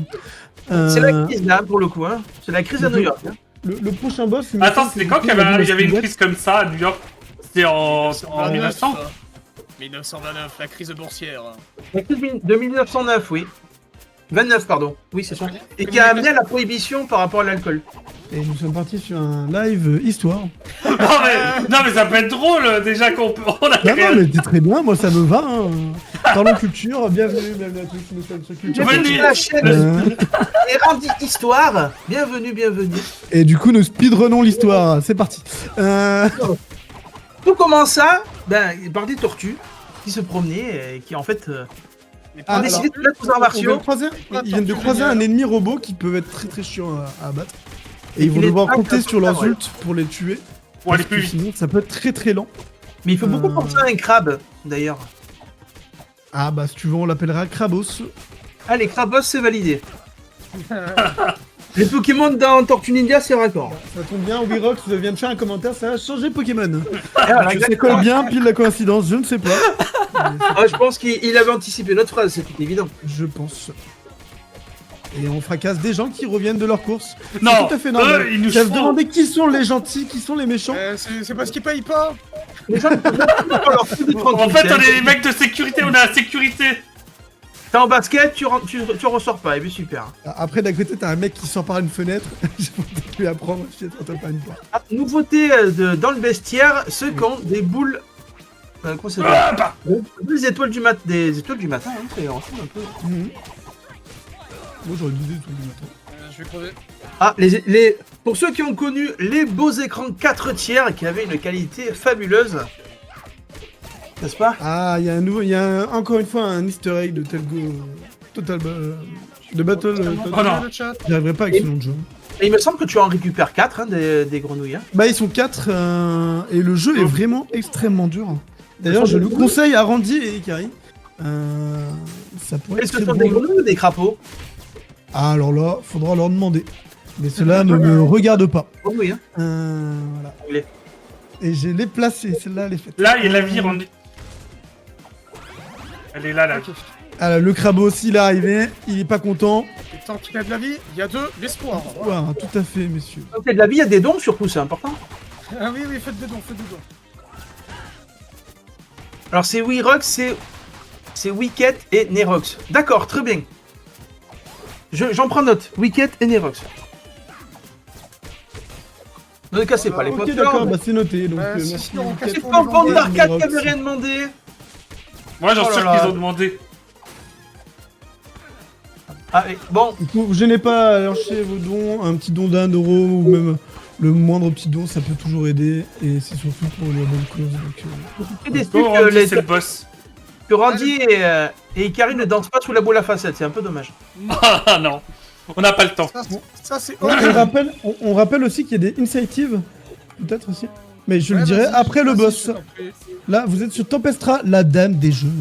hein. C'est la crise là pour le coup, hein. C'est la crise à New York. Hein. Le prochain boss. il me Attends, semble c'était que quand du qu'il coup, y avait une Stilwell. crise comme ça à New York? C'était en 1900? 1929, la crise boursière. La crise de 1909, oui. 29, pardon. Oui, c'est ça. Et qui a amené à la prohibition par rapport à l'alcool. Et nous sommes partis sur un live histoire. Non mais ça peut être drôle déjà qu'on peut... On a Non, non, mais c'est très bien, moi ça me va. Hein. Parlons culture, bienvenue à tous, nous sommes sur culture. Venez. Bienvenue sur la chaîne Euh, et Randy Histoire. Bienvenue, bienvenue. et du coup, nous speedrunnons l'histoire. C'est parti. Tout commence ça, par des tortues qui se promenaient et qui en fait Ah, ont décidé alors, de mettre aux arts On vient martiaux. de croiser, ils viennent de Tortue croiser un géniale. ennemi robot qui peut être très très chiant à abattre. Et ils vont Il est devoir pas compter comme sur ça, leurs ouais. ults pour les tuer. Pour aller parce que plus vite. sinon, ça peut être très très lent. Mais il faut beaucoup penser à un crabe d'ailleurs. Ah bah si tu veux, on l'appellera Krabos. Allez, Krabos, c'est validé. Les Pokémon dans Tortue Ninja, c'est raccord. Ça tombe bien, Wirox vient de faire un commentaire, ça a changé Pokémon. Ah, Est-ce que ça colle bien, pile la coïncidence, je ne sais pas. Ah, je pense qu'il avait anticipé notre phrase, c'est tout évident. Je pense. Et on fracasse des gens qui reviennent de leur course. C'est Non, tout à fait normal. eux, ils nous J'avais font... demandé qui sont les gentils, qui sont les méchants. C'est parce qu'ils payent pas. Les gens leur foutent de En fait, on tranquillité. est les mecs de sécurité, on a la sécurité. T'es en basket, tu ressors pas, et bien super. Après, d'un côté, t'as un mec qui sort par une fenêtre. Je vais peut-être lui apprendre si t'entends pas une porte. Ah, nouveauté dans le bestiaire, ceux qui ont des boules. Comment ça Ah, s'appelle bah. Des étoiles du matin. Des étoiles du matin, hein, ça ressemble un peu. Moi, j'aurais dit tout du matin. Je vais crever. Ah, pour ceux qui ont connu les beaux écrans 4 tiers qui avaient une qualité fabuleuse. N'est-ce pas? Ah, il y a un nouveau, encore une fois un easter egg de Telgo Total de Battle. Oh non. Le chat. J'arriverai pas avec ce nom de jeu. Et il me semble que tu en récupères 4 hein, des grenouilles. Hein. Bah, ils sont 4 et le jeu est vraiment extrêmement dur. D'ailleurs, Ce je sont le des- conseille à Randy et Ikari. Ça pourrait être Est-ce que très ce sont des drôle. grenouilles ou des crapauds? Ah, alors là, faudra leur demander. Mais cela ne me regarde pas. Grenouilles, hein. Voilà. Anglais. Et j'ai les placés, celle-là, elle est faite. Là, il y a la vie, Randy. Elle est là, là. Ok. Ah là, le crabe aussi, il est arrivé, il est pas content. Et tant qu'il a de la vie, il y a de l'espoir. Voilà, tout à fait, messieurs. Donc, il y a de la vie, il y a des dons surtout, c'est important. Ah oui, faites des dons, faites des dons. Alors c'est Wirox, c'est Wicket et Nerox. D'accord, très bien. J'en prends note. Wicket et Nerox. Ne cassez pas les Ok, potes. d'accord, bah c'est noté. Donc, Si, merci. si, on casse C'est pour pas les bande vendre. d'arcade qui Nerox. avait rien demandé. Moi, j'en Oh suis là sûr là. qu'ils ont demandé. Ah, et, bon, Du coup, je n'ai pas à lâcher vos dons, un petit don d'1 euro ou même le moindre petit don, ça peut toujours aider. Et c'est surtout pour la bonne cause. Donc, c'est déçu Go, que, Randy, c'est le boss. que Randy et Ikari ne dansent pas sous la boule à facettes. C'est un peu dommage. Ah non, on n'a pas le temps. Ça, c'est on rappelle aussi qu'il y a des incentives, peut-être aussi. Mais je le Ouais, dirai vas-y, après le vas-y, boss. je t'en prie. Là, vous êtes sur Tempestra, la dame des jeux.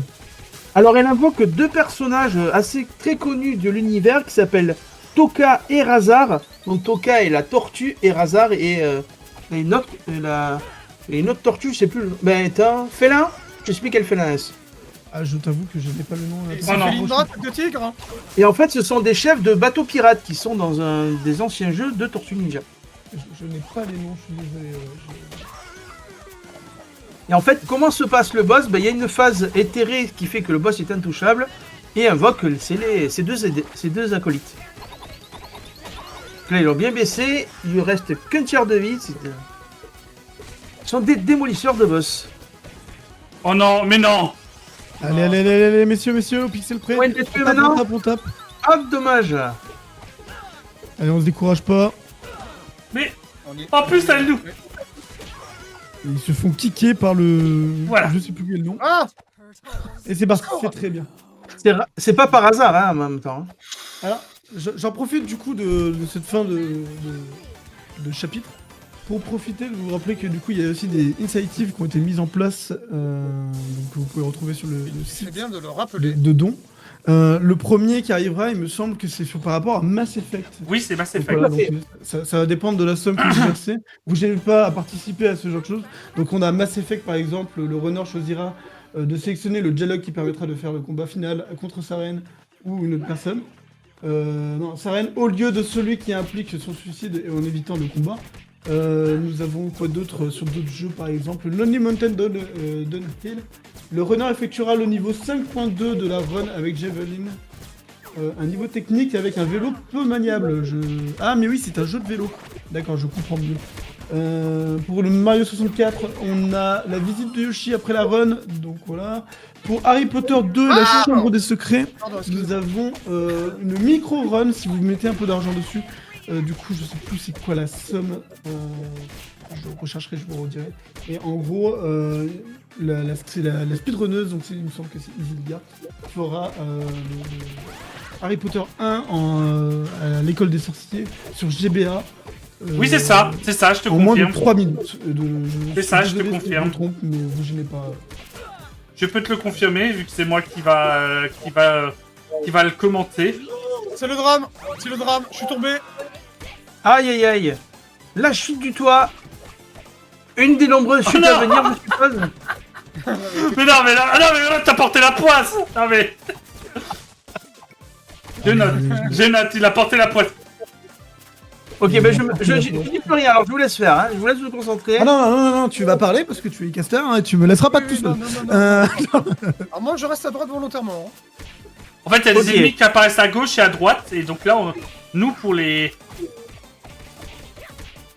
Alors, elle invoque deux personnages assez très connus de l'univers qui s'appellent Toka et Razar. Donc, Toka est la tortue et Razar est une autre tortue, je sais plus. Ben, attends, félin. Je sais plus quel félin est-ce. Ah, je t'avoue que je n'ai pas le nom. Là. C'est non. Felindra, tête de tigre. Hein. Et en fait, ce sont des chefs de bateaux pirates qui sont dans un des anciens jeux de Tortue Ninja. Je n'ai pas les noms, je suis désolé. Et en fait, comment se passe le boss? Ben, il y a une phase éthérée qui fait que le boss est intouchable et invoque ces deux acolytes. Là, ils l'ont bien baissé, il lui reste qu'un tiers de vie. Ce sont des démolisseurs de boss. Oh non, mais non. Allez, messieurs, au pixel près. Ouais, t'es tué maintenant. On tape. Hop, dommage. Allez, on se décourage pas. Mais On est- en plus, elle nous. Ils se font kicker par le... Voilà. Je sais plus quel nom. Ah. Et c'est parti, c'est très bien. C'est pas par hasard, hein, en même temps. Alors, j'en profite du coup de cette fin de chapitre pour profiter de vous rappeler que du coup il y a aussi des initiatives qui ont été mises en place, donc que vous pouvez retrouver sur le C'est site bien de le rappeler. de dons. Le premier qui arrivera, il me semble que c'est par rapport à Mass Effect. Oui, c'est Mass Donc Effect. voilà, donc, ça va dépendre de la somme que vous versez. Vous gênez pas à participer à ce genre de choses. Donc on a Mass Effect par exemple, le runner choisira de sélectionner le dialogue qui permettra de faire le combat final contre Saren ou une autre personne. Non, Saren au lieu de celui qui implique son suicide et en évitant le combat. Nous avons quoi d'autre sur d'autres jeux par exemple Lonely Mountain Downhill. Le runner effectuera le niveau 5.2 de la run avec Javelin. Un niveau technique avec un vélo peu maniable. Ah mais oui, c'est un jeu de vélo. D'accord, je comprends mieux. Pour le Mario 64, on a la visite de Yoshi après la run. Donc voilà. Pour Harry Potter 2, la chambre des secrets, Pardon, nous excusez-moi. avons une micro-run si vous mettez un peu d'argent dessus. Du coup, je sais plus c'est quoi la somme. Je rechercherai, je vous redirai. Et en gros, c'est la speedrunneuse, donc il me semble que c'est Isilga, qui fera le Harry Potter 1 à l'école des sorciers sur GBA. Oui, c'est ça, je te En moins de confirme. 3 minutes. C'est ça, je te désolé si confirme. Je me trompe, mais vous gênez pas. Je peux te le confirmer, vu que c'est moi qui va le commenter. C'est le drame. Je suis tombé. Aïe aïe aïe. La chute du toit. Une des nombreuses chutes non. à venir, je suppose. Mais non, mais là, t'as porté la poisse. Non mais. Je note, il a porté la poisse. Ok, ben je dis plus rien, alors je vous laisse faire, hein. Je vous laisse vous concentrer. Ah non, tu vas parler parce que tu es caster hein, et tu me laisseras pas tout seul. Non. Alors moi je reste à droite volontairement. Hein. En fait, il y a des Ok. ennemis qui apparaissent à gauche et à droite, et donc là, nous pour les.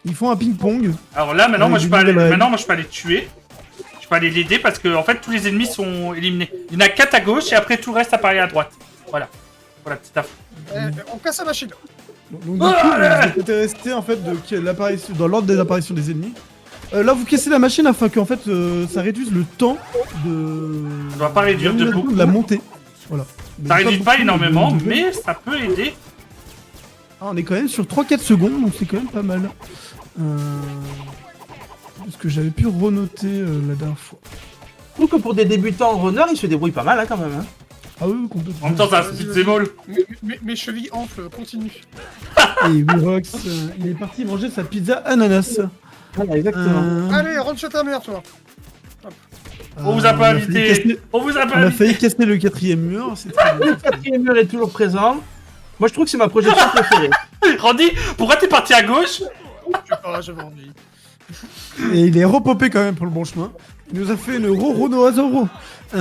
Ils font un ping-pong. Alors là, maintenant, Ouais, moi, je du peux aller, niveau de la maintenant, moi, je peux aller tuer. Je peux aller l'aider parce que, en fait, tous les ennemis sont éliminés. Il y en a 4 à gauche et après tout le reste apparaît à droite. Voilà. Voilà, petite info. On casse la machine. Donc du coup, vous êtes resté en fait dans l'ordre des apparitions des ennemis. Là, vous cassez la machine afin que en fait ça réduise le temps de. Ça doit pas réduire de d'animation beaucoup. la montée. Voilà. Mais Ça c'est réduit pas beaucoup énormément, de jeu. mais ça peut aider. Ah, on est quand même sur 3-4 secondes, donc c'est quand même pas mal. Parce que j'avais pu renoter la dernière fois. Je trouve que pour des débutants runner, ils se débrouillent pas mal hein, quand même. Hein. Ah oui, complètement. En même temps, ça speed Zemol. Mes chevilles enflent, continue. Et Wirox, il est parti manger sa pizza ananas. Voilà, exactement. Allez, rentre chez ta mère, toi. On vous a pas a failli invité. casser- On vous a pas On a invité. failli casser le 4ème mur, c'est très bien. Le quatrième mur est toujours présent. Moi je trouve que c'est ma projection préférée. Randy, pourquoi t'es parti à gauche? J'avais envie. Et il est repopé quand même pour le bon chemin. Il nous a fait une Rorono Azoro. Oh.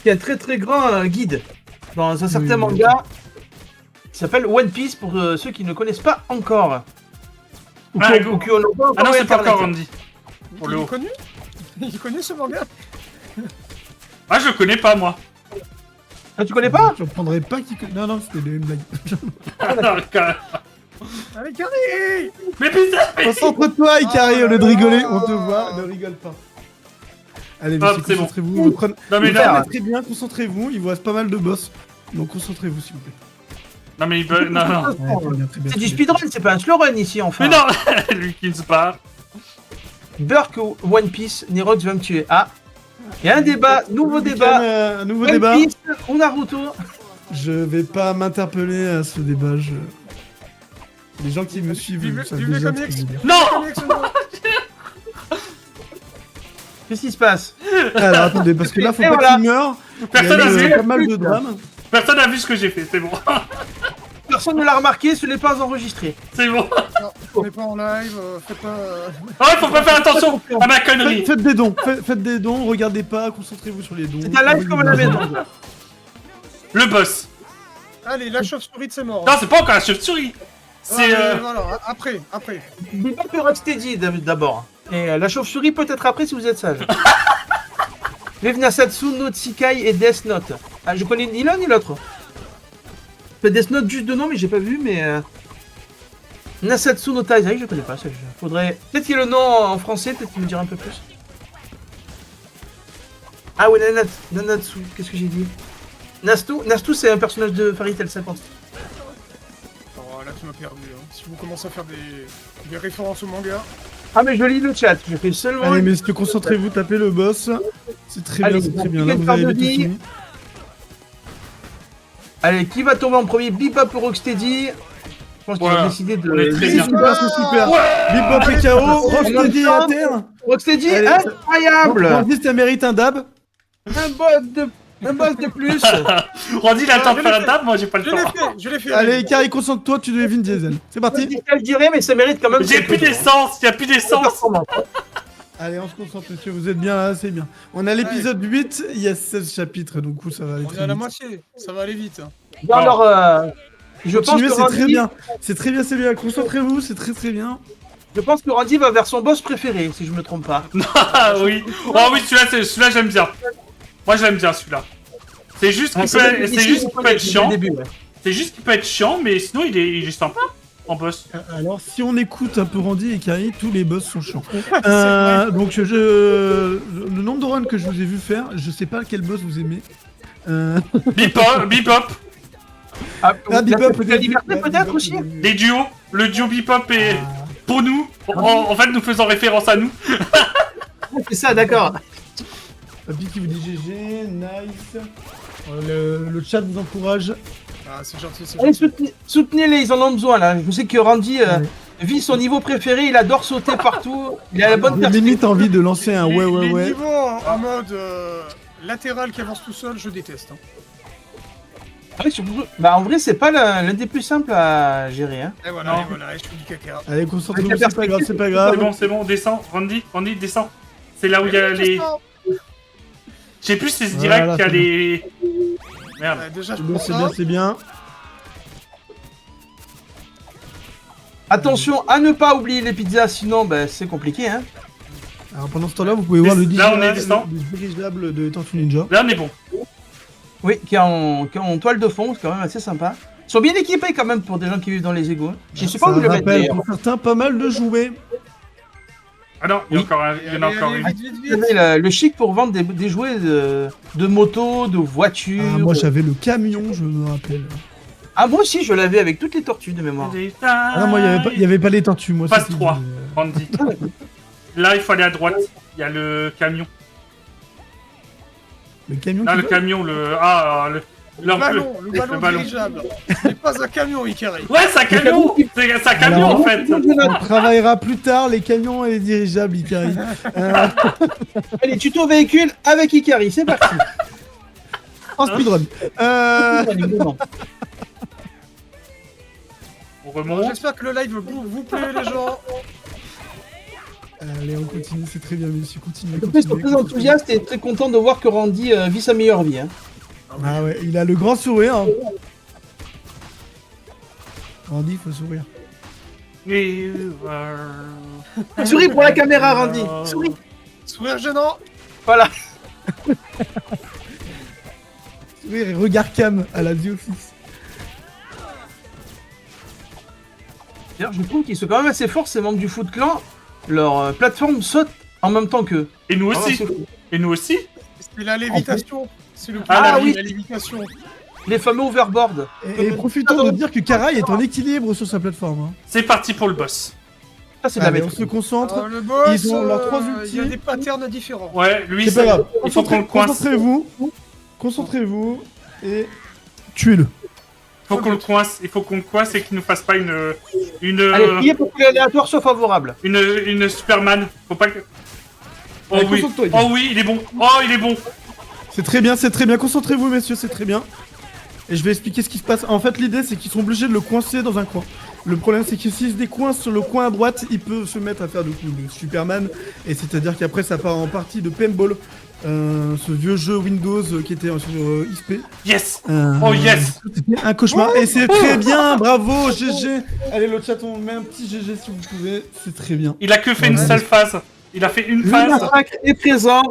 Il y a un très très grand guide dans un certain Oui. manga qui s'appelle One Piece pour ceux qui ne connaissent pas encore. Ou Ah, qui go. ou qui en ont pas Ah non, c'est pas Internet. encore Randy. Pour Il le est haut. connu. Il est connu ce manga. Ah, je le connais pas, moi. Ah, tu connais pas Je reprendrai pas qui. Non, non, c'était une blague. Non, quand même. Allez, Carré. Mais putain, mais... Concentre-toi, Ikari, au lieu de rigoler, on te voit, ne rigole pas. Allez, Hop, messieurs, c'est bon. concentrez-vous. Vous prenez... Non, mais Vous non, faire. Très bien, concentrez-vous. Il vous reste pas mal de boss. Donc concentrez-vous, s'il vous plaît. non, mais il peut... Non, non. Ouais, très bien, très bien, C'est très du bien. speedrun, c'est pas un slow run ici enfin. Mais non, lui qui se barre. Burk ou One Piece, Nerox va me tuer. Ah, Il y a un débat, nouveau débat. Un nouveau One débat. Piece ou Naruto? Je vais pas m'interpeller à ce débat. Les gens qui me suivent Vivez- savent vivez déjà comme ce que je veux dire. Non. Qu'est-ce qui se passe? Alors attendez, parce que là, faut Et pas voilà. qu'il meure. Personne Il y n'a a vu. pas mal de drames. Personne n'a vu ce que j'ai fait. C'est bon. Personne ne l'a remarqué, ce n'est pas enregistré. C'est bon. Non, on n'est pas en live, faites pas... Oh, il faut pas faire attention à ma connerie. Faites des dons, faites des dons, regardez pas, concentrez-vous sur les dons. C'est un live comme à la maison. Le boss. Allez, la chauve-souris de ses morts. Non, c'est pas encore la chauve-souris. C'est Voilà, après. Bebop et Rocksteady d'abord. Et la chauve-souris peut-être après si vous êtes sage. Vive Nasatsu, no Tsikai et Death Note. Ah, je connais ni l'un ni l'autre. Fait Death Note juste de nom, mais j'ai pas vu, mais... Nasatsu no Taizai, je connais pas ça. Faudrait... Peut-être qu'il y a le nom en français, peut-être qu'il me dirait un peu plus. Ah ouais, Nanatsu, qu'est-ce que j'ai dit? Nastu, c'est un personnage de Fairy Tail 50. Oh, là, tu m'as perdu. Hein. Si vous commencez à faire des références au manga... Ah mais je lis le chat, je fais seulement... Allez, messieurs, concentrez-vous, tapez le boss. C'est très Allez, bien, c'est très bon, bien. Là, piquet de vous avez carte tout de vie. fini. Allez, qui va tomber en premier? Bebop ou Rocksteady? Je pense qu'il Voilà. va décider de... On est très C'est bien. super, c'est super. Bebop et KO, Rocksteady à terre. Rocksteady, Allez, incroyable! Randy, ça mérite un dab. Un boss de plus! Randy, il a le temps de je faire l'ai la table, moi j'ai pas le temps. Je l'ai fait. Allez, Carré, concentre-toi, tu devines Diesel. C'est parti. Je dirais, mais ça mérite quand même... J'ai plus d'essence, y a plus d'essence. Allez, on se concentre, monsieur, vous êtes bien là, c'est bien. On a l'épisode 8, il y a 16 chapitres, donc ça va aller On est très à la vite. moitié, ça va aller vite. Hein. Alors, je pense Continuez, que c'est très Randy... bien. C'est très bien, c'est bien. Concentrez-vous, c'est très très bien. Je pense que Randy va vers son boss préféré, si je me trompe pas. Ah oui. Oh oui, celui-là j'aime bien. Moi j'aime bien celui-là. C'est juste qu'il peut être chiant. C'est juste qu'il peut être chiant, mais sinon il est sympa en boss. Alors, si on écoute un peu Randy et Carrie, tous les boss sont chiants. vrai. Donc, le nombre de runs que je vous ai vu faire, je sais pas quel boss vous aimez. Bebop, Ah, Bebop, la liberté peut-être aussi? des duos. Le duo Bebop est pour nous. En fait, nous faisons référence à nous. C'est ça, d'accord. Papi qui vous dit GG, nice. Le chat vous encourage. Ah, c'est gentil, c'est Allez, gentil. soutenez-les, ils en ont besoin là. Je sais que Randy vit son niveau préféré, il adore sauter partout. Il a la bonne J'ai personne. limite envie de lancer un ouais, ouais, Les ouais. niveaux en mode latéral qui avance tout seul, je déteste. Hein. Ouais, bah en vrai, c'est pas l'un des plus simples à gérer. Hein. Et Non. voilà, et je fais du caca. Allez, concentrez-vous, Avec la c'est pas grave, c'est pas C'est grave. bon, c'est bon, descends. Randy, descends. C'est là où il y a les. Je sais plus si c'est direct Voilà, qu'il y a c'est les. Merde. Déjà, je C'est bien, prends c'est ça. bien, c'est bien. Attention à ne pas oublier les pizzas, sinon bah, c'est compliqué. Hein. Alors pendant ce temps-là, vous pouvez voir le Là, on est descend. dirigeable de Tortue Ninja. Là, on est bon. Oui, qui est en toile de fond, c'est quand même assez sympa. Ils sont bien équipés quand même pour des gens qui vivent dans les égouts. Je sais pas Ça où ils le mettent rappelle d'ailleurs. pour certains pas mal de jouets. Ah non, il y a Oui. encore un- il y en a encore Allez, une. vite, vite, Vous vite. avez le chic pour vendre des jouets de moto, de voitures. Ah, moi j'avais le camion, je me rappelle. Ah, moi aussi, je l'avais avec toutes les tortues de mémoire. Ah non, moi il y avait pas les tortues, moi. Passe c'était 3. du- Randy. Là, il faut aller à droite. Il y a le camion. Le camion Là, qui le vole. camion, le. Ah, le. Le ballon le ballon. dirigeable. Ce n'est pas un camion, Ikari. Ouais, c'est un camion. C'est un camion Alors, en fait. On travaillera plus tard les camions et les dirigeables, Ikari. Allez, tuto véhicule avec Ikari, c'est parti. En speedrun. On Bon, remonte. J'espère que le live vous plaît, les gens. Allez, on continue, c'est très bien, messieurs. Continuez. En plus, ils sont très enthousiastes et très contents de voir que Randy vit sa meilleure vie. Hein. Ah ouais, il a le grand sourire. Hein. Randy, il faut sourire. Souris pour la caméra, Randy. Souris. Sourire gênant. Voilà. Sourire et regard cam à la The Office. D'ailleurs, je trouve qu'ils sont quand même assez forts, ces membres du Foot Clan. Leur plateforme saute en même temps qu'eux. Et nous Ah ouais, aussi. c'est fou. Et nous aussi. C'est la lévitation. C'est le Ah, pouvoir oui. de la lévitation. Les fameux overboard. Et profitons de dire que Karai est en équilibre sur sa plateforme. Hein. C'est parti pour le boss. Ça, c'est de la Allez, on maîtrise. se concentre. Le boss, Ils ont leurs 3 il y a ultis. des patterns différents. Ouais, lui, C'est pas grave. il faut qu'on le coince. Concentrez-vous et tuez-le. Il faut qu'on le coince. Il faut qu'on le coince et qu'il nous fasse pas une Allez, priez pour que l'aléatoire soit favorable. une Superman. Faut pas que. Oh Allez, oui. concentre-toi, Guy. Oh oui, il est bon. Oh, il est bon. C'est très bien, c'est très bien. Concentrez-vous, messieurs, c'est très bien. Et je vais expliquer ce qui se passe. En fait, l'idée, c'est qu'ils sont obligés de le coincer dans un coin. Le problème, c'est que s'il se décoince sur le coin à droite, il peut se mettre à faire du coup le Superman. Et c'est-à-dire qu'après, ça part en partie de Paintball. Ce vieux jeu Windows qui était sur XP. Yes. Oh yes. C'était un cauchemar. Et c'est très bien, bravo, GG. Allez, le chat, on met un petit GG si vous pouvez. C'est très bien. Il a que fait une seule phase. Il a fait une Le phase. massacre est présent.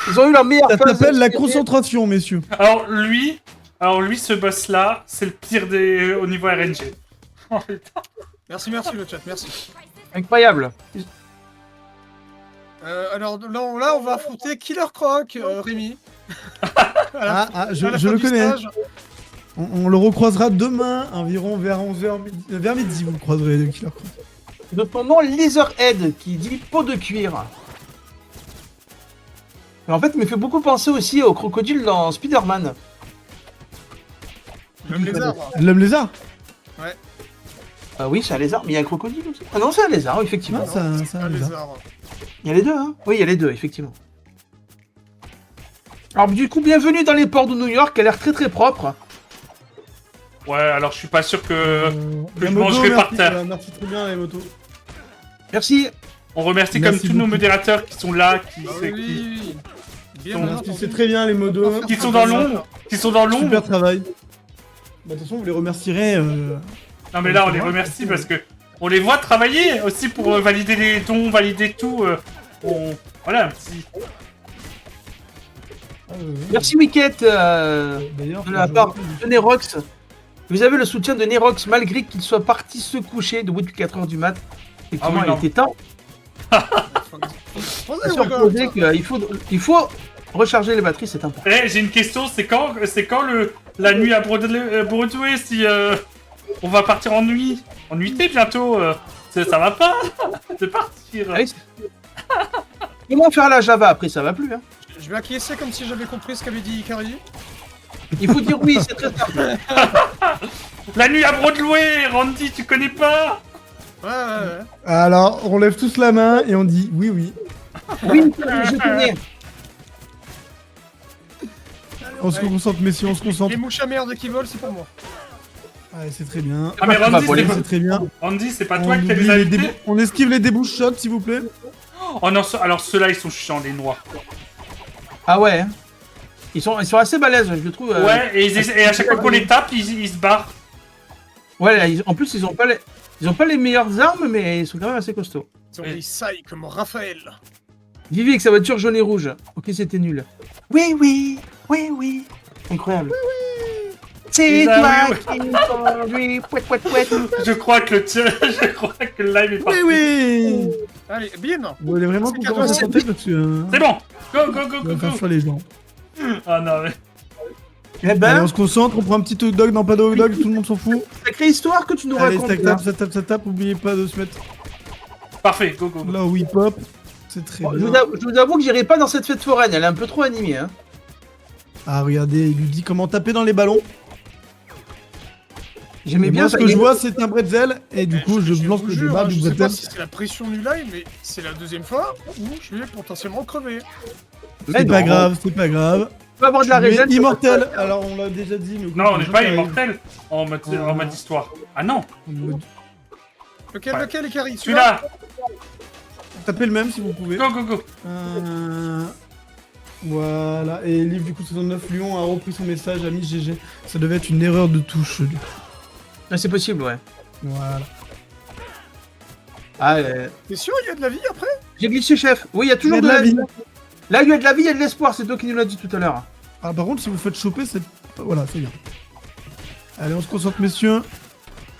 Ils ont eu leur meilleure Ça phase. s'appelle la concentration, messieurs. Alors lui, ce boss là, c'est le pire au niveau RNG. Oh putain. Merci le chat, merci. Incroyable. Alors là, on va affronter Killer Croc, Rémi. Je À la le fin du connais. stage. On le recroisera demain, environ vers 11h, vers midi, vous le croiserez, le Killer Croc. De son nom, Leatherhead, qui dit peau de cuir. Mais en fait, il me fait beaucoup penser aussi au crocodile dans Spider-Man. L'homme lézard. L'homme lézard. Ah oui, c'est un lézard, mais il y a un crocodile aussi. Ah non, c'est un lézard, effectivement. Non, c'est un lézard. lézard. Il y a les deux, hein. Oui, il y a les deux, effectivement. Alors, du coup, bienvenue dans les ports de New York, qui a l'air très très propre. Ouais, alors je suis pas sûr que je La moto, mangerai par merci, terre. merci très bien, les motos. Merci. On remercie Merci comme tous nos beaucoup. modérateurs qui sont là, Ah oui. Bien Bon, entendu. C'est très bien, les modos. qui sont dans l'ombre, Super travail. Bah, de toute façon, vous les remercierez. Non mais là on les remercie parce que on les voit travailler aussi pour valider les dons, valider tout. Voilà un petit. Merci, Wicket, D'ailleurs, de la part de Nerox. Vous avez le soutien de Nerox, malgré qu'il soit parti se coucher debout depuis 4h du mat. Effectivement, Ah oui, non. il était temps. Posez, Se reposer qu'il faut recharger les batteries, c'est important. Eh, j'ai une question, c'est quand la nuit à Broadway si on va partir en nuit, en nuitée bientôt, ça va pas de partir. Ah oui, comment faire la Java après, ça va plus. Hein. Je vais acquiescer comme si j'avais compris ce qu'avait dit Ikari. Il faut dire oui, c'est très simple. La nuit à Broadway, Randy, tu connais pas? Ouais. Alors, on lève tous la main et on dit oui, oui. Oui, je connais. On se concentre, messieurs, on se concentre. Les mouches à merde qui volent, c'est pour moi. Allez, c'est très bien. Ah mais Randy, C'est très bien. c'est pas On, toi qui as oublie les les invités? on esquive les débouches shots, s'il vous plaît. Oh non, alors ceux-là ils sont chiants, les noirs. Ah ouais. Hein. Ils sont assez balèzes, je trouve. Ouais, et à chaque fois qu'on les tape, ils se barrent. Ouais, là, en plus, ils ont pas les meilleures armes, mais ils sont quand même assez costauds. Ils ont des sailles comme Raphaël. Vivi avec sa voiture jaune et rouge. Ok, c'était nul. Oui, oui, oui, oui. Incroyable. C'est Ah, toi oui, qui conduis. Pouet, pouet, pouet. Je crois que le live est Oui, parti. oui. Allez, bien. Vous voulez vraiment C'est qu'on cadeau, commence à c'est chanter parce que... C'est bon. Go, go, go, on go, va faire go. choix les gens. Ah non mais... Eh Allez, ben, on se concentre, on prend un petit hot dog, non pas de hot dog, tout le monde s'en fout. sacrée histoire que tu nous Allez, racontes. ça là. tape, ça tape, oubliez pas de se mettre Parfait, go, go, go. là où hip hop. C'est très Bon, je, bien. vous avoue que j'irai pas dans cette fête foraine, elle est un peu trop animée. Hein. Ah, regardez, il lui dit comment taper dans les ballons. J'aimais Et bien moi, ce ça. que je vois, c'est un bretzel, et du coup, je vous lance le jure, débat je du sais pas bretzel. si c'est la pression du live, mais c'est la deuxième fois où je vais potentiellement crever. Mais C'est pas non, grave, c'est pas grave. On peut avoir de la Tu es régène. immortel. Alors, on l'a déjà dit, mais... Non, on n'est pas arrive. immortel en mode histoire. Ah non, Lequel, Ouais. lequel, Ikari? celui-là. Tapez le même si vous pouvez. Go, go, go. Voilà, et Livre du coup 69 Lyon a repris son message, a mis GG. Ça devait être une erreur de touche. lui. Ah, c'est possible, ouais. Voilà. Ah, T'es sûr, il y a de la vie après? j'ai glissé, chef. Oui, il y a toujours Il y a de la vie. Là, il y a de la vie, il y a de l'espoir, c'est toi qui nous l'as dit tout à l'heure. Ah, par contre, si vous faites choper, c'est. Voilà, c'est bien. Allez, on se concentre, messieurs.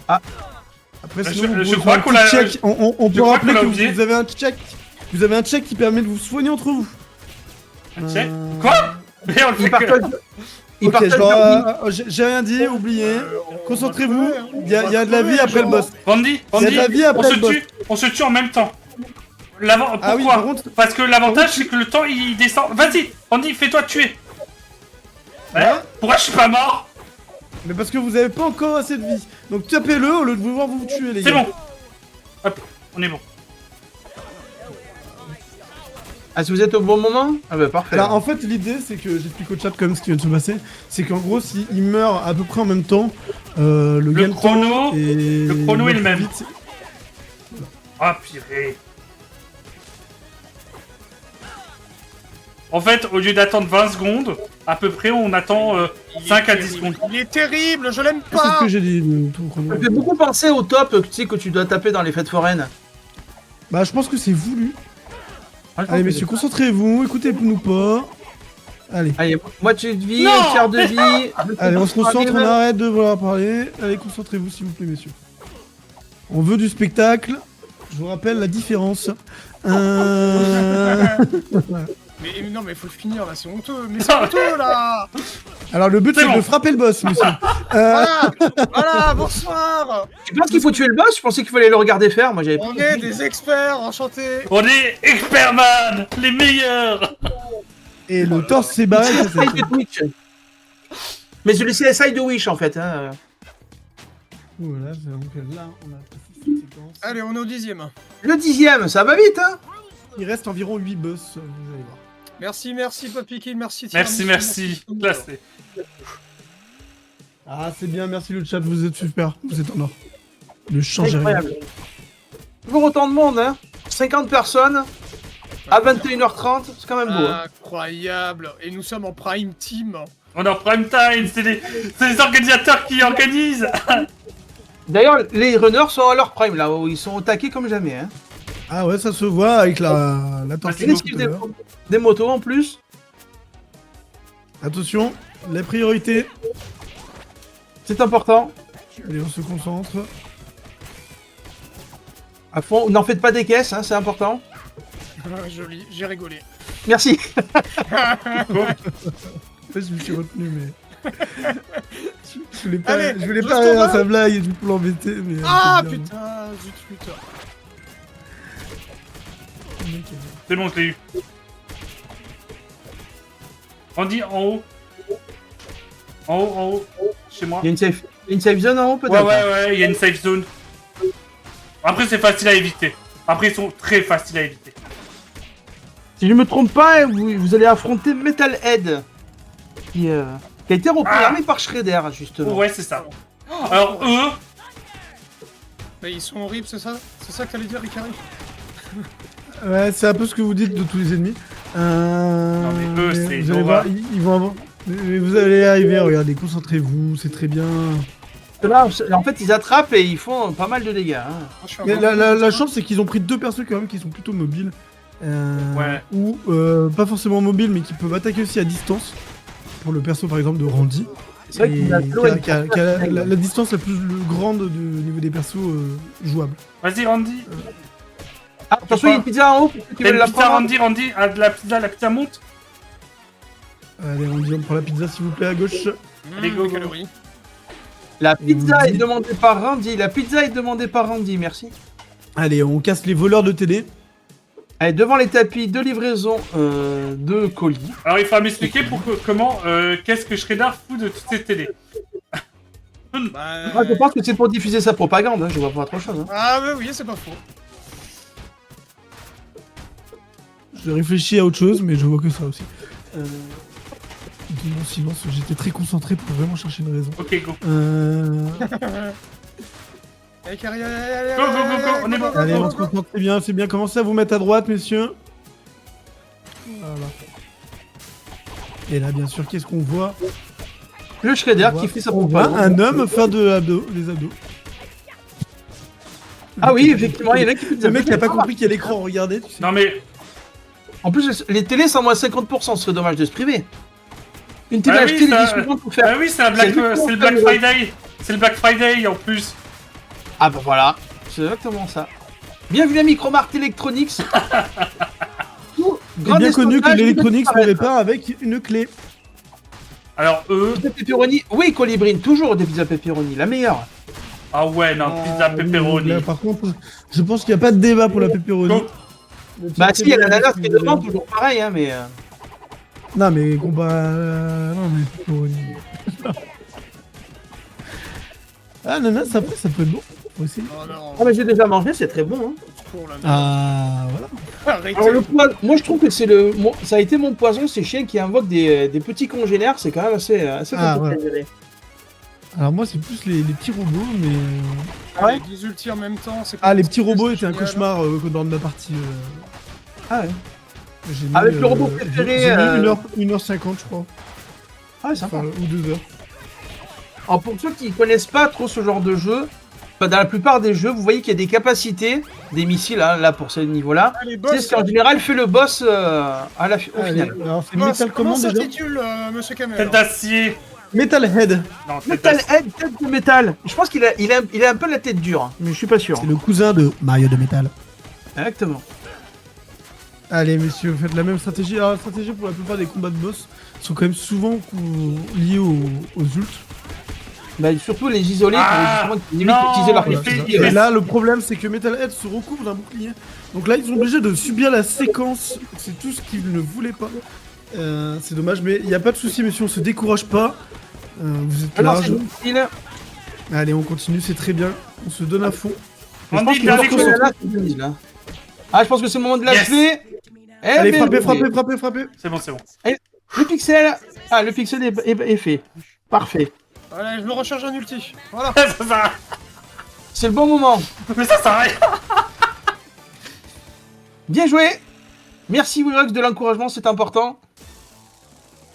Ah. Après, Je- sinon, vous je pouvez crois faire un qu'on petit l'a- check. On je peut crois rappeler qu'on l'a que oublié. vous avez un check. Vous avez un check qui permet de vous soigner entre vous. Un check. Euh, Quoi? Mais on le Il fait partage. que... Il Ok, partage je leur vie. j'ai rien dit, oubliez. On Concentrez-vous. va crever, hein. Il y a de la vie après le boss. Randy, Il y a de la vie après on se le boss. tue. on se tue en même temps. Pourquoi? Ah oui, par contre- Parce que l'avantage, c'est que le temps, il descend. Vas-y, Andy, fais-toi tuer. Ouais. Pourquoi je suis pas mort? Mais parce que vous avez pas encore assez de vie. Donc tapez-le au lieu de vouloir vous tuer, les gars. C'est bon. Hop, on est bon. Ah, si vous êtes au bon moment? Ah bah parfait. Alors en fait l'idée c'est que j'explique au chat comme ce qui vient de se passer, c'est qu'en gros s'il meurt à peu près en même temps, le gain de chrono- temps et le chrono est le même. vite, Ah, purée. En fait, au lieu d'attendre 20 secondes, à peu près, on attend 5 à 10 secondes. Il est terrible, je l'aime c'est ce pas. que j'ai dit. Tout chrono. Ça me fait beaucoup penser au top, tu sais, que tu dois taper dans les fêtes foraines. Bah je pense que c'est voulu. Ah, je pense Allez que messieurs, concentrez-vous, écoutez-nous pas. Allez, Allez, moitié de vie, Non un tiers de vie. allez, on se concentre, on arrête de vouloir parler. Allez, concentrez-vous s'il vous plaît messieurs. On veut du spectacle. Je vous rappelle la différence. Mais non, mais faut le finir là, c'est honteux. Mais c'est honteux là. Alors le but C'est c'est bon. de frapper le boss messieurs. Voilà, bonsoir. Tu penses qu'il faut tuer le boss? Je pensais qu'il fallait le regarder faire. Moi j'avais On est des experts, enchantés. On est Expertman, les meilleurs. Et le torse s'est barré. ça, c'est- Side de Twitch. Mais je laissais side de Wish en fait. Hein. Voilà, c'est donc là, on a passé cette séquence. Allez, on est au 10e. Le 10ème, ça va vite hein. Il reste environ 8 boss, vous allez voir. Merci, Papy Kill, merci. Merci. Classé. Ah, c'est bien, merci le chat, vous êtes super, vous êtes en or. Ne changez rien. Incroyable. Toujours autant de monde hein. 50 personnes à 21h30, c'est quand même beau. Hein. Incroyable. Et nous sommes en prime team. On est en prime time, c'est les organisateurs qui organisent. D'ailleurs, les runners sont à leur prime là, où ils sont au taquet comme jamais. Hein. Ah ouais, ça se voit avec la tortue. Il esquive des motos en plus. Attention, les priorités. C'est important. Allez, on se concentre. À fond, n'en faites pas des caisses, hein, c'est important. Joli, j'ai rigolé. Merci. En fait, je me suis retenu, mais. je voulais pas, Allez, je voulais juste pas en rire à bas. sa blague et du coup l'embêter, mais. Ah c'est bien. putain, zut. C'est bon, je l'ai eu. Andy, en haut. En haut. Chez moi. Il y a une safe zone en haut peut-être. Ouais, il y a une safe zone. Après, c'est facile à éviter. Après, ils sont très faciles à éviter. Si je me trompe pas, vous allez affronter Metalhead, qui a été reprogrammé par Shredder justement. Ouais, c'est ça. Alors, eux, Mais ils sont horribles, c'est ça? C'est ça que t'allais dire, Ricari? Ouais, c'est un peu ce que vous dites de tous les ennemis. mais eux, c'est vous allez Nova. voir, ils vont avoir. Mais vous allez y arriver, regardez, concentrez-vous, c'est très bien. Là, en fait, ils attrapent et ils font pas mal de dégâts. Hein. Je suis un Mais grand- la chance, c'est qu'ils ont pris deux persos quand même qui sont plutôt mobiles. Ouais. Ou pas forcément mobiles, mais qui peuvent attaquer aussi à distance. Pour le perso par exemple de Randy. C'est vrai Et qu'il a qui a la distance la plus grande au niveau des persos jouables. vas-y, Randy. Ah, attention, il y a une pizza en haut. Tu T'as veux une la pizza, prendre? Randy. Ah, de la pizza monte. Allez Randy, on prend la pizza s'il vous plaît à gauche. Allez, go, go. calories. La pizza est demandée par Randy. La pizza est demandée par Randy, merci. Allez, on casse les voleurs de télé. Allez, devant les tapis de livraison de colis. Alors, il faudra m'expliquer comment, qu'est-ce que Shredder fout de toutes ces télés. Bah, Moi, je pense que c'est pour diffuser sa propagande. Hein. Je vois pas autre chose. Hein. Ah oui, c'est pas faux. Je réfléchis à autre chose, mais je vois que ça aussi. Dis mon silence, j'étais très concentré pour vraiment chercher une raison. Ok, go. Allez, Carrie, Go, on est bon. Allez, on se concentre, c'est bien. Commencez à vous mettre à droite, messieurs. Voilà. Et là, bien sûr, qu'est-ce qu'on voit? Le Shredder On qui voit- fait sa on voit propagande. un homme faire des abdos. Ah oui, effectivement, il y en a qui Le mec qui a pas compris qu'il y a l'écran, regardez. Tu sais. Non, mais En plus, les télés sont à moins 50%, ce serait dommage de se priver. Une télé Ah oui, achetée, ça- les 10 secondes pour faire. ah oui, c'est le Black Friday. C'est le Black Friday en plus. Ah bah voilà, c'est exactement ça. Bienvenue à Micromart Electronics. C'est bien connu que l'électronique se répare avec une clé. Alors, eux, Pizza pepperoni, oui, Colibrine, toujours des pizzas pepperoni, la meilleure. Ah ouais, non, pizza oui, pepperoni. là, par contre, je pense qu'il n'y a pas de débat pour la pepperoni. Go. Bah si, il y a l'ananas qui est devant, toujours pareil, hein, mais... Non, mais combat. Non, mais pepperoni. Ah, ananas, après, ça peut être bon. Faut essayer. Oh non. Ah mais j'ai déjà mangé, c'est très bon, hein. Pour la merde. Ah, voilà. Arrêtez. Alors, moi je trouve que c'est ça a été mon poison, ces chiens qui invoquent des petits congénères, c'est quand même assez Ah, compliqué ouais. à gérer. Alors, moi, c'est plus les petits robots, mais. Ah, les ultis en même temps, c'est pas Ah, les petits robots c'est étaient un génial. cauchemar dans ma partie. Ah ouais. J'ai mis, Avec le robot préféré, J'ai mis 1h50, je crois. Ah ouais, sympa. Enfin, ou 2 heures. Alors pour ceux qui connaissent pas trop ce genre de jeu, dans la plupart des jeux, vous voyez qu'il y a des capacités, des missiles, hein, là pour ce niveau-là. Ah, les C'est boss, ce qui en général fait le boss au Allez, final. alors, c'est boss, Metal comment Command déjà. s'intitule, monsieur Kamel? Tête d'acier. Metalhead. Non, tête Metal d'acier. Head, tête de métal. Je pense qu'il a un peu la tête dure, mais je suis pas sûr. C'est le cousin de Mario de Metal. Exactement. Allez, messieurs, faites la même stratégie. Alors, la stratégie pour la plupart des combats de boss sont quand même souvent liés aux ults. Bah, surtout les isolés Ah, pour justement limite non, utiliser leur il Voilà, fait- c'est il ça. fait- Et là, le problème, c'est que Metalhead se recouvre d'un bouclier. Donc là, ils sont obligés de subir la séquence. C'est tout ce qu'ils ne voulaient pas. C'est dommage, mais il n'y a pas de souci, messieurs, on se décourage pas. Vous êtes Alors large. c'est utile. Allez, on continue, c'est très bien. On se donne à fond. Je pense Andy, qu'il dernier faut coup. que là, c'est 2000, là. Ah, je pense que c'est le moment de Yes. l'achever. Eh Allez, ben, frappez, oui. frappez, frappez, frappez. C'est bon, c'est bon. Le pixel. Ah, le pixel est fait. Parfait. Allez, je me recharge un ulti. Voilà. Ça sert à- C'est le bon moment. Mais ça sert à rien. Bien joué. Merci Wilrox de l'encouragement, c'est important.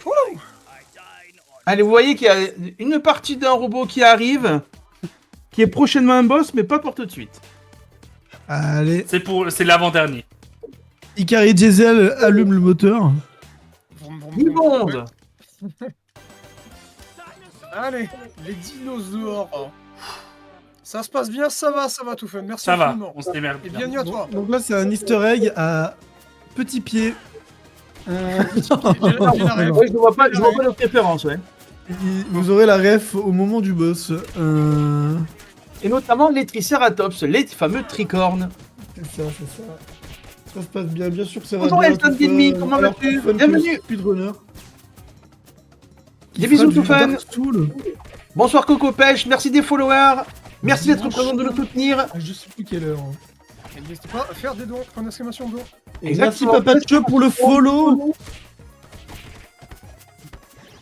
Ouh. Allez, vous voyez qu'il y a une partie d'un robot qui arrive, qui est prochainement un boss, mais pas pour tout de suite. Allez, C'est l'avant-dernier. Ikari Diesel allume le moteur. Vroom, vroom, Du vroom. monde. Allez, les dinosaures. Ça se passe bien, ça va tout fun. Merci Ça va, infiniment. on se démerde Et bien. bienvenue à toi. Donc là, c'est un easter egg à petit pied. J'ai la rêve. Ouais, je vois pas de préférence, ouais. Vous aurez la ref au moment du boss. Et notamment les Triceratops, les fameux tricornes. C'est ça, c'est ça. Ça se passe bien, bien sûr que ça va Bonjour, bien. Elton tout Didmi, fun. comment Alors, vas-tu tout fun, Bienvenue. Speedrunner. Qui Des fera bisous, du tout fun. Dark Soul. Bonsoir Coco Pêche, merci des followers. Merci d'être présent, de nous soutenir. Ah, je sais plus quelle heure. Et n'hésitez pas à faire des dons, point d'exclamation de dons. Merci Papa Tchou pour le follow.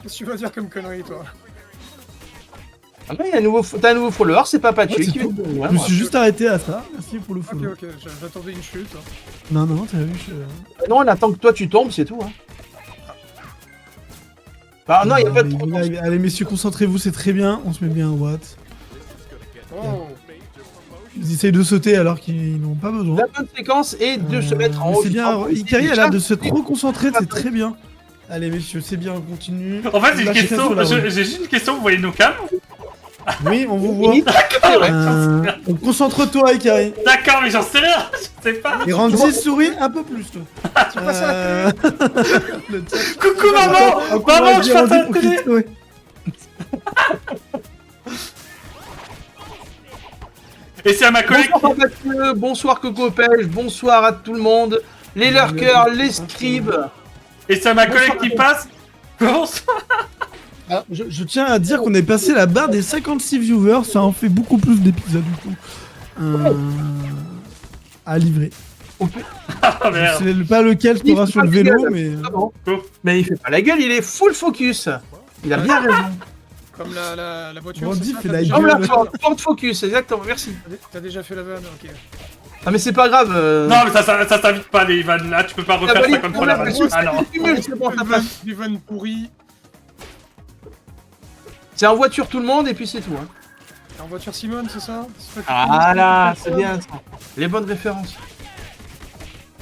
Qu'est-ce que tu vas dire comme connerie, toi? Ah bah, t'as un nouveau follower, c'est Papa Ouais, Tchou c'est qui tout. vient de nous, hein. Je me suis juste arrêté à ça. Merci pour le Ok, follow. ok, j'attendais une chute. Non, non, t'as vu. Non, on attend que toi tu tombes, c'est tout. Hein. Bah non, il n'y a pas de trop. Allez, messieurs, concentrez-vous, c'est très bien. On se met bien en watt. Oh, Ils essayent de sauter alors qu'ils n'ont pas besoin. La bonne séquence est de se mettre en haut. C'est du bien. trampoline. Ikari a l'air de se trop concentrer, c'est très bien. Allez, messieurs, c'est bien, on continue. En fait, j'ai une Lâchez question. ça sur la route. J'ai juste une question. Vous voyez nos cams? Oui, on vous voit. C'est vrai. Donc concentre-toi, Ikari. D'accord, mais j'en sais rien. Je sais pas. Et Randy sourit un peu plus, toi. tu passes à la télé. Le chat. Coucou maman. Encore, Maman, vas-y, je passe à la Randy, télé. profite, ouais. Et c'est à ma collègue. Bonsoir Mathieu, bonsoir Coco Pêche, bonsoir à tout le monde. Les lurkers, les scribes. Et c'est à ma collègue qui passe. Bonsoir. Ah, je tiens à dire qu'on est passé la barre des 56 viewers, ça en fait beaucoup plus d'épisodes du coup. À livrer. Ah Je merde. sais pas lequel Il sera fait sur le pas la vélo, gueule. mais. Ah bon. Mais il fait pas la gueule, il est full focus. Il a bien raison. Comme la voiture. Randy c'est ça, fait t'as la déjà- Comme la gueule. Ford Focus, exactement, merci. T'as déjà fait la vanne, ok. Ah mais c'est pas grave. Non, mais ça t'invite pas les vannes là. Tu peux pas refaire ça comme pour la vanne. Ah non. C'est bon, ça passe. Des vannes pourries. C'est en voiture tout le monde et puis c'est tout. Hein. En voiture Simone, c'est ça? C'est pas- Ah là, c'est bien ça. Les bonnes références.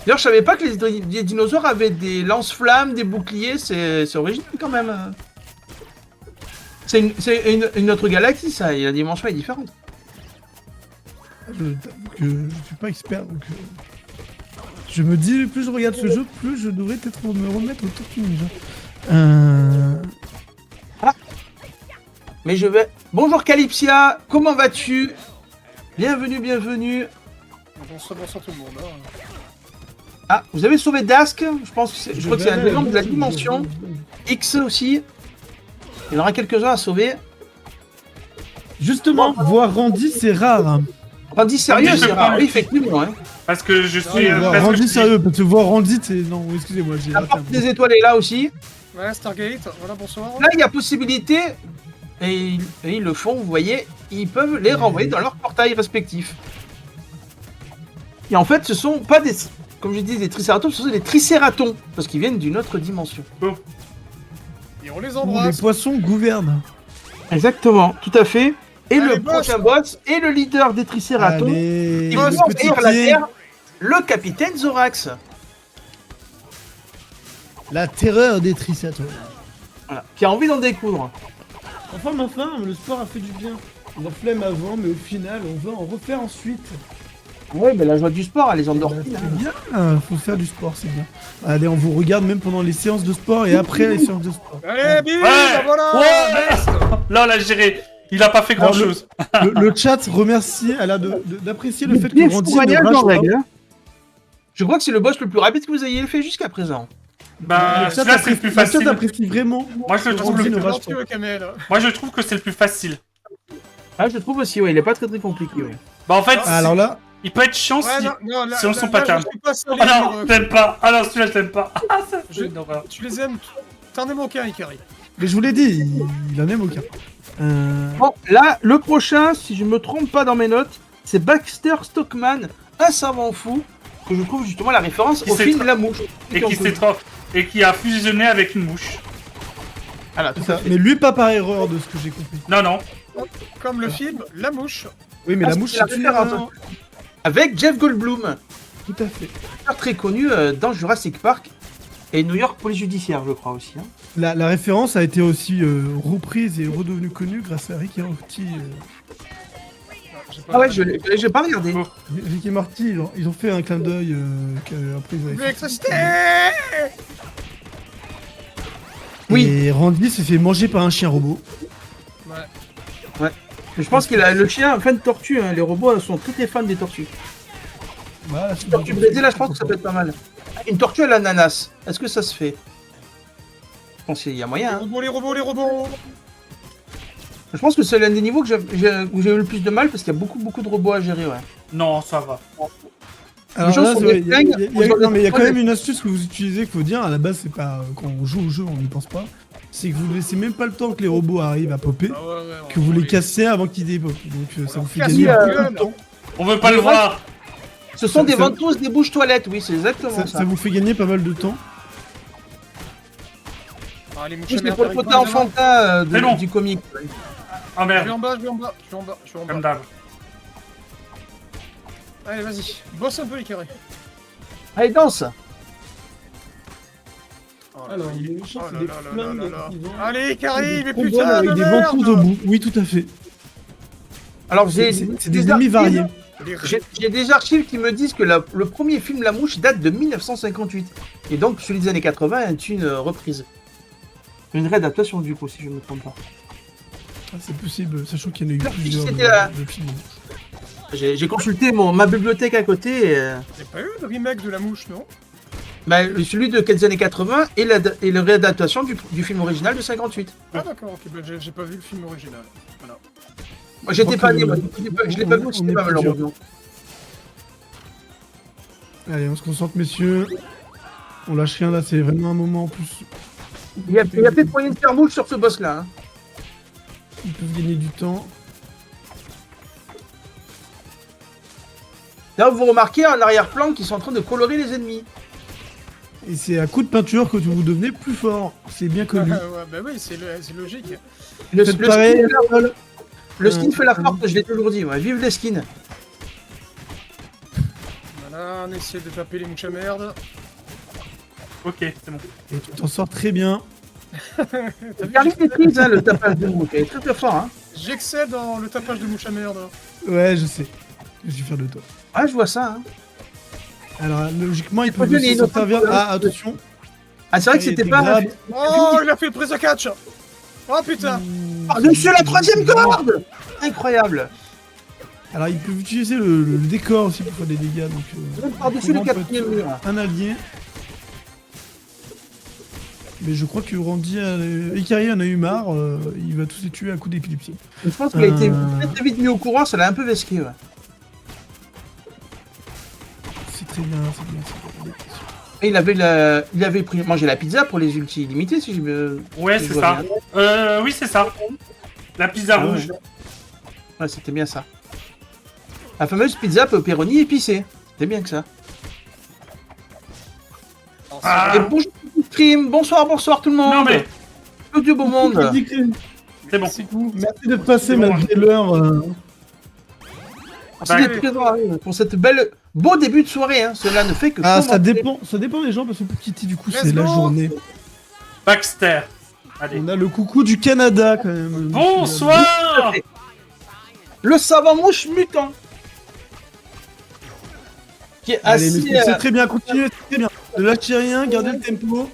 D'ailleurs, je savais pas que les dinosaures avaient des lance-flammes, des boucliers, c'est original quand même. C'est une autre galaxie ça, et la dimension est différente. Je t'avoue que je suis pas expert donc. Je me dis, plus je regarde ce jeu, plus je devrais peut-être me remettre au Tortue Ninja. Mais je vais... Bonjour Calypsia, comment vas-tu? Bienvenue, bienvenue. Bonsoir tout le monde. Hein. Ah, vous avez sauvé Dask? Je pense que je crois que c'est un des membres de la dimension. X aussi. Il y en aura quelques-uns à sauver. Justement, voir Randy, c'est rare. Hein. Randy sérieux, Randy, c'est je rare. prends. Oui, effectivement. Hein. Parce que je suis. Voir parce que Randy, je suis- sérieux, parce que voir Randy, c'est. Non, excusez-moi, j'ai La raté un porte peu. des étoiles est là aussi. Ouais, Stargate, voilà, bonsoir. Là, il y a possibilité, et ils le font, vous voyez, ils peuvent les renvoyer dans leur portail respectif. Et en fait, ce sont pas des, comme je dis, des tricératops, ce sont des tricératons, parce qu'ils viennent d'une autre dimension. Et on les Où les embrasse. poissons gouvernent. Exactement, tout à fait. Et Allez, le boss. prochain boss est le leader des tricératons. Allez, Ils vont le petit envahir la pied. Terre, le capitaine Zorax. La terreur des tricératops. Voilà, qui a envie d'en découdre. Enfin, le sport a fait du bien. On a flemme avant, mais au final, on va en refaire ensuite. Ouais, mais la joie du sport, elle les endort. C'est bien, faut faire du sport, c'est bien. Allez, on vous regarde même pendant les séances de sport et après les séances de sport. Allez, bim, Ouais. voilà. Ouais. Là, on l'a géré. Il a pas fait grand Alors, chose. Le chat remercie, elle a d'apprécier le fait pied que Randy fourraillage ne en rage pas. règle. Je crois que c'est le boss le plus rapide que vous ayez fait jusqu'à présent. Bah, Le chat celui-là, c'est le plus facile. apprécie vraiment. Moi, je le trouve Randy le ne plus... rage pas. Gentil, Kamel. Moi, je trouve que c'est le plus facile. Ah, je trouve aussi, ouais, il est pas très très compliqué, ouais. Bah, en fait, Ah, alors là, il peut être chiant Ouais, si... non, là, si on là, sont là, pas je calmes. suis pas solide, Ah non, t'aimes pas. Ah non, celui-là, je t'aime pas. Ah, ça, c'est Je- une horreur. Tu les aimes. T'en aimes aucun, Ikari. mais je vous l'ai dit, il en aime aucun. Bon, là, le prochain, si je me trompe pas dans mes notes, c'est Baxter Stockman, un savant fou, que je trouve justement la référence Qui au s'est film tra- La Mouche. Et qui s'est trop... Et qui a fusionné avec une mouche. Voilà, tout C'est à ça. fait. Mais lui, pas par erreur de ce que j'ai compris. Non, non. Comme le film La Mouche. Oui, mais Ah, la c'est mouche, la c'est une référence. erreur. Avec Jeff Goldblum, Tout à fait. acteur très connu dans Jurassic Park et New York Police Judiciaire, je crois aussi. Hein. La référence a été aussi reprise et redevenue connue grâce à Rick et Morty. J'ai pas- Ah ouais, j'ai pas regardé. Rick et Morty, ils ont fait un clin d'œil qu'après ils avaient fait. L'électricité. Oui. Et Randy s'est fait manger par un chien robot. Ouais. Mais je pense que le chien, fan de tortue, hein, les robots sont tous les fans des tortues. Voilà, c'est Tortue brisée, là, je pense que ça peut être pas mal. Une tortue à l'ananas, est-ce que ça se fait? Je pense qu'il y a moyen. Hein. Les robots. Je pense que c'est l'un des niveaux où j'ai eu le plus de mal parce qu'il y a beaucoup de robots à gérer. Ouais. Non, ça va. Alors Les gens là, sont c'est vrai, des flingues, non, mais il y a quand ouais. même une astuce que vous utilisez qu'il faut dire. À la base, c'est pas quand on joue au jeu, on n'y pense pas. C'est que vous ne laissez même pas le temps que les robots arrivent à popper, Ah ouais, que vous les cassez avant qu'ils dépopent. Donc ça vous fait casse gagner la beaucoup gueule. de temps. On veut pas le Mais voir. Ce sont Ça- des ça- ventouses, des bouches toilettes, oui, c'est exactement ça. Ça vous fait gagner pas mal de temps. Ah, les mouches Plus à les merde, prototypes t'arrives pas, enfantins C'est bon. du comic. Ah Je vais merde, en bas, je vais en bas, je vais en bas, je vais en comme bas. d'hab. Allez, vas-y. Bosse un peu, Ikari. Allez, danse. Oh, Alors, il- les méchants, oh c'est là des là là flingues là là. qui vont- Allez, Ikari, mais Des putain avec de des merde. ventouses au bout. Oui, tout à fait. Alors, C'est des ennemis variés. Les- J'ai des archives qui me disent que le premier film La Mouche date de 1958. Et donc, celui des années 80 est une reprise. Une réadaptation, du coup, si je ne me trompe pas. Ah, c'est possible, sachant qu'il y en a eu C'était plusieurs la- de films. J'ai consulté ma bibliothèque à côté. Et, Y'a pas eu le remake de La Mouche, non? bah, celui de quelques années 80 et la réadaptation du film original de 58. Ah d'accord, ok, bah, j'ai pas vu le film original. Voilà. Moi, j'étais Je pas crois né, que- moi, je l'ai pas vu on au est cinéma, plusieurs. malheureusement. Allez, on se concentre, messieurs. On lâche rien là, c'est vraiment un moment en plus. Il y a peut-être moyen de faire mouche sur ce boss-là. Hein. Ils peuvent gagner du temps. Là, vous remarquez en arrière-plan qu'ils sont en train de colorer les ennemis. Et c'est à coup de peinture que vous devenez plus fort. C'est bien connu. Ouais, bah oui, c'est logique. Le, Faites le pareil, skin, le skin fait la Euh, force, je l'ai toujours dit. Ouais. Vive les skins. Voilà, on essaie de taper les mouches à merde. Ok, c'est bon. Et tu t'en sors très bien. T'as vu, Carly maîtrise hein, le tapage de mouche. Il est très très fort. Hein. j'excède dans le tapage de mouches à merde. Ouais, je sais. Je suis fier de toi. Ah, je vois ça. Hein. Alors, logiquement, ils pas peuvent vu aussi les s'en autres servir. couleurs. Ah, attention. Ah, c'est vrai que Allez, c'était des pas. grabs. Oh, il a fait le prise de catch. Oh putain. Par-dessus la troisième corde. Incroyable. Alors ils peuvent utiliser le décor aussi pour faire des dégâts, donc... Même par-dessus le Courant peut quatrième être mur. un allié. Mais je crois que Randy Ikari en a eu marre, il va tous les tuer à coups d'épilepsie. Je pense qu'il a été très vite mis au courant, ça l'a un peu vesqué. Ouais. C'est très bien, c'est bien. Et il avait pris mangé la pizza pour les ultis illimités, si je me... Ouais, si je c'est vois ça. bien. Oui, c'est ça. La pizza Ah ouais. rouge. Ouais, c'était bien ça. La fameuse pizza pepperoni épicée. C'était bien que ça. Ah. Et bonjour stream, bonsoir tout le monde. Non, mais Tout du beau monde. c'est bon. Merci d'être passé malgré l'heure. Merci d'être présent pour cette beau début de soirée. Hein. Cela ne fait que Ah, ça commencer. dépend des gens parce que pour Kitty, du coup, Let's c'est la go. journée. Baxter. Allez. On a le coucou du Canada quand même. Bonsoir. Le savant-mouche mutant. Qui est Allez, assis... mais c'est très bien, continuez, c'est très bien. Ne lâchez rien, gardez le tempo.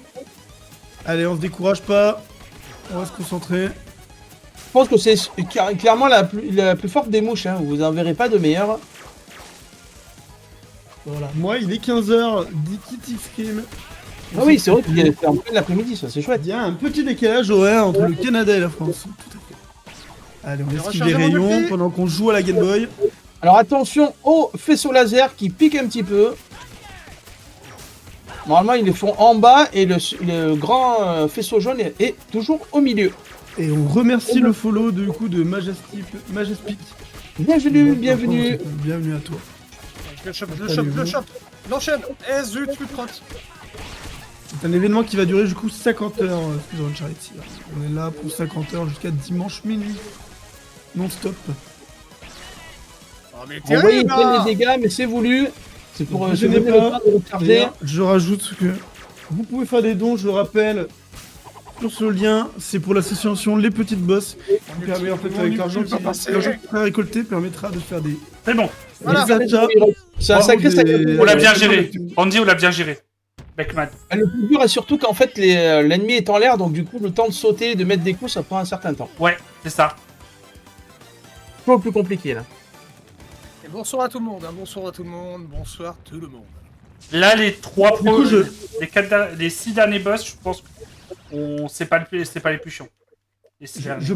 Allez, on se décourage pas. On va se concentrer. Je pense que c'est clairement la plus forte des mouches. Hein. Vous en verrez pas de meilleure. Voilà. Moi, il est 15h, dit Kitty Scream. Ah oui, c'est vrai qu'il est en plein l'après-midi, ça c'est chouette. Il y a un petit décalage horaire entre le Canada et la France. Tout à fait. Allez, on esquive les rechargement de rayons pied. pendant qu'on joue à la Game Boy. Alors attention au faisceau laser qui pique un petit peu. Normalement ils les font en bas et le grand faisceau jaune est toujours au milieu. Et on remercie le follow du coup de Majestic. Bienvenue, bienvenue. Bienvenue à toi. Je le chope, je le chope, je le chope. L'enchaîne. Eh zut, tu te crottes. C'est un événement qui va durer du coup 50 heures, Speedrun Charity. On est là pour 50 heures jusqu'à dimanche minuit. Non-stop. Oh, mais Vous voyez, ils terrible, prennent là. les dégâts, mais c'est voulu. C'est pour Ne se gênez donner pas. le temps de recharger. D'ailleurs, je rajoute que vous pouvez faire des dons, je le rappelle, sur ce lien, c'est pour l'association Les Petites Bosses, qui permet en fait avec l'argent qui sera récolté permettra de faire des C'est bon. Voilà. des achats. C'est un sacré sacrifice. On l'a bien géré. Andy, on l'a bien géré. Beckman. Le plus dur est surtout qu'en fait l'ennemi est en l'air, donc du coup le temps de sauter et de mettre des coups ça prend un certain temps. Ouais, c'est ça. C'est toujours le plus compliqué là. Et bonsoir à tout le monde, hein. Bonsoir à tout le monde, bonsoir tout le monde. Là, les trois Du coup, les 6 derniers boss, je pense que c'est pas les plus chiants. Les six derniers. Je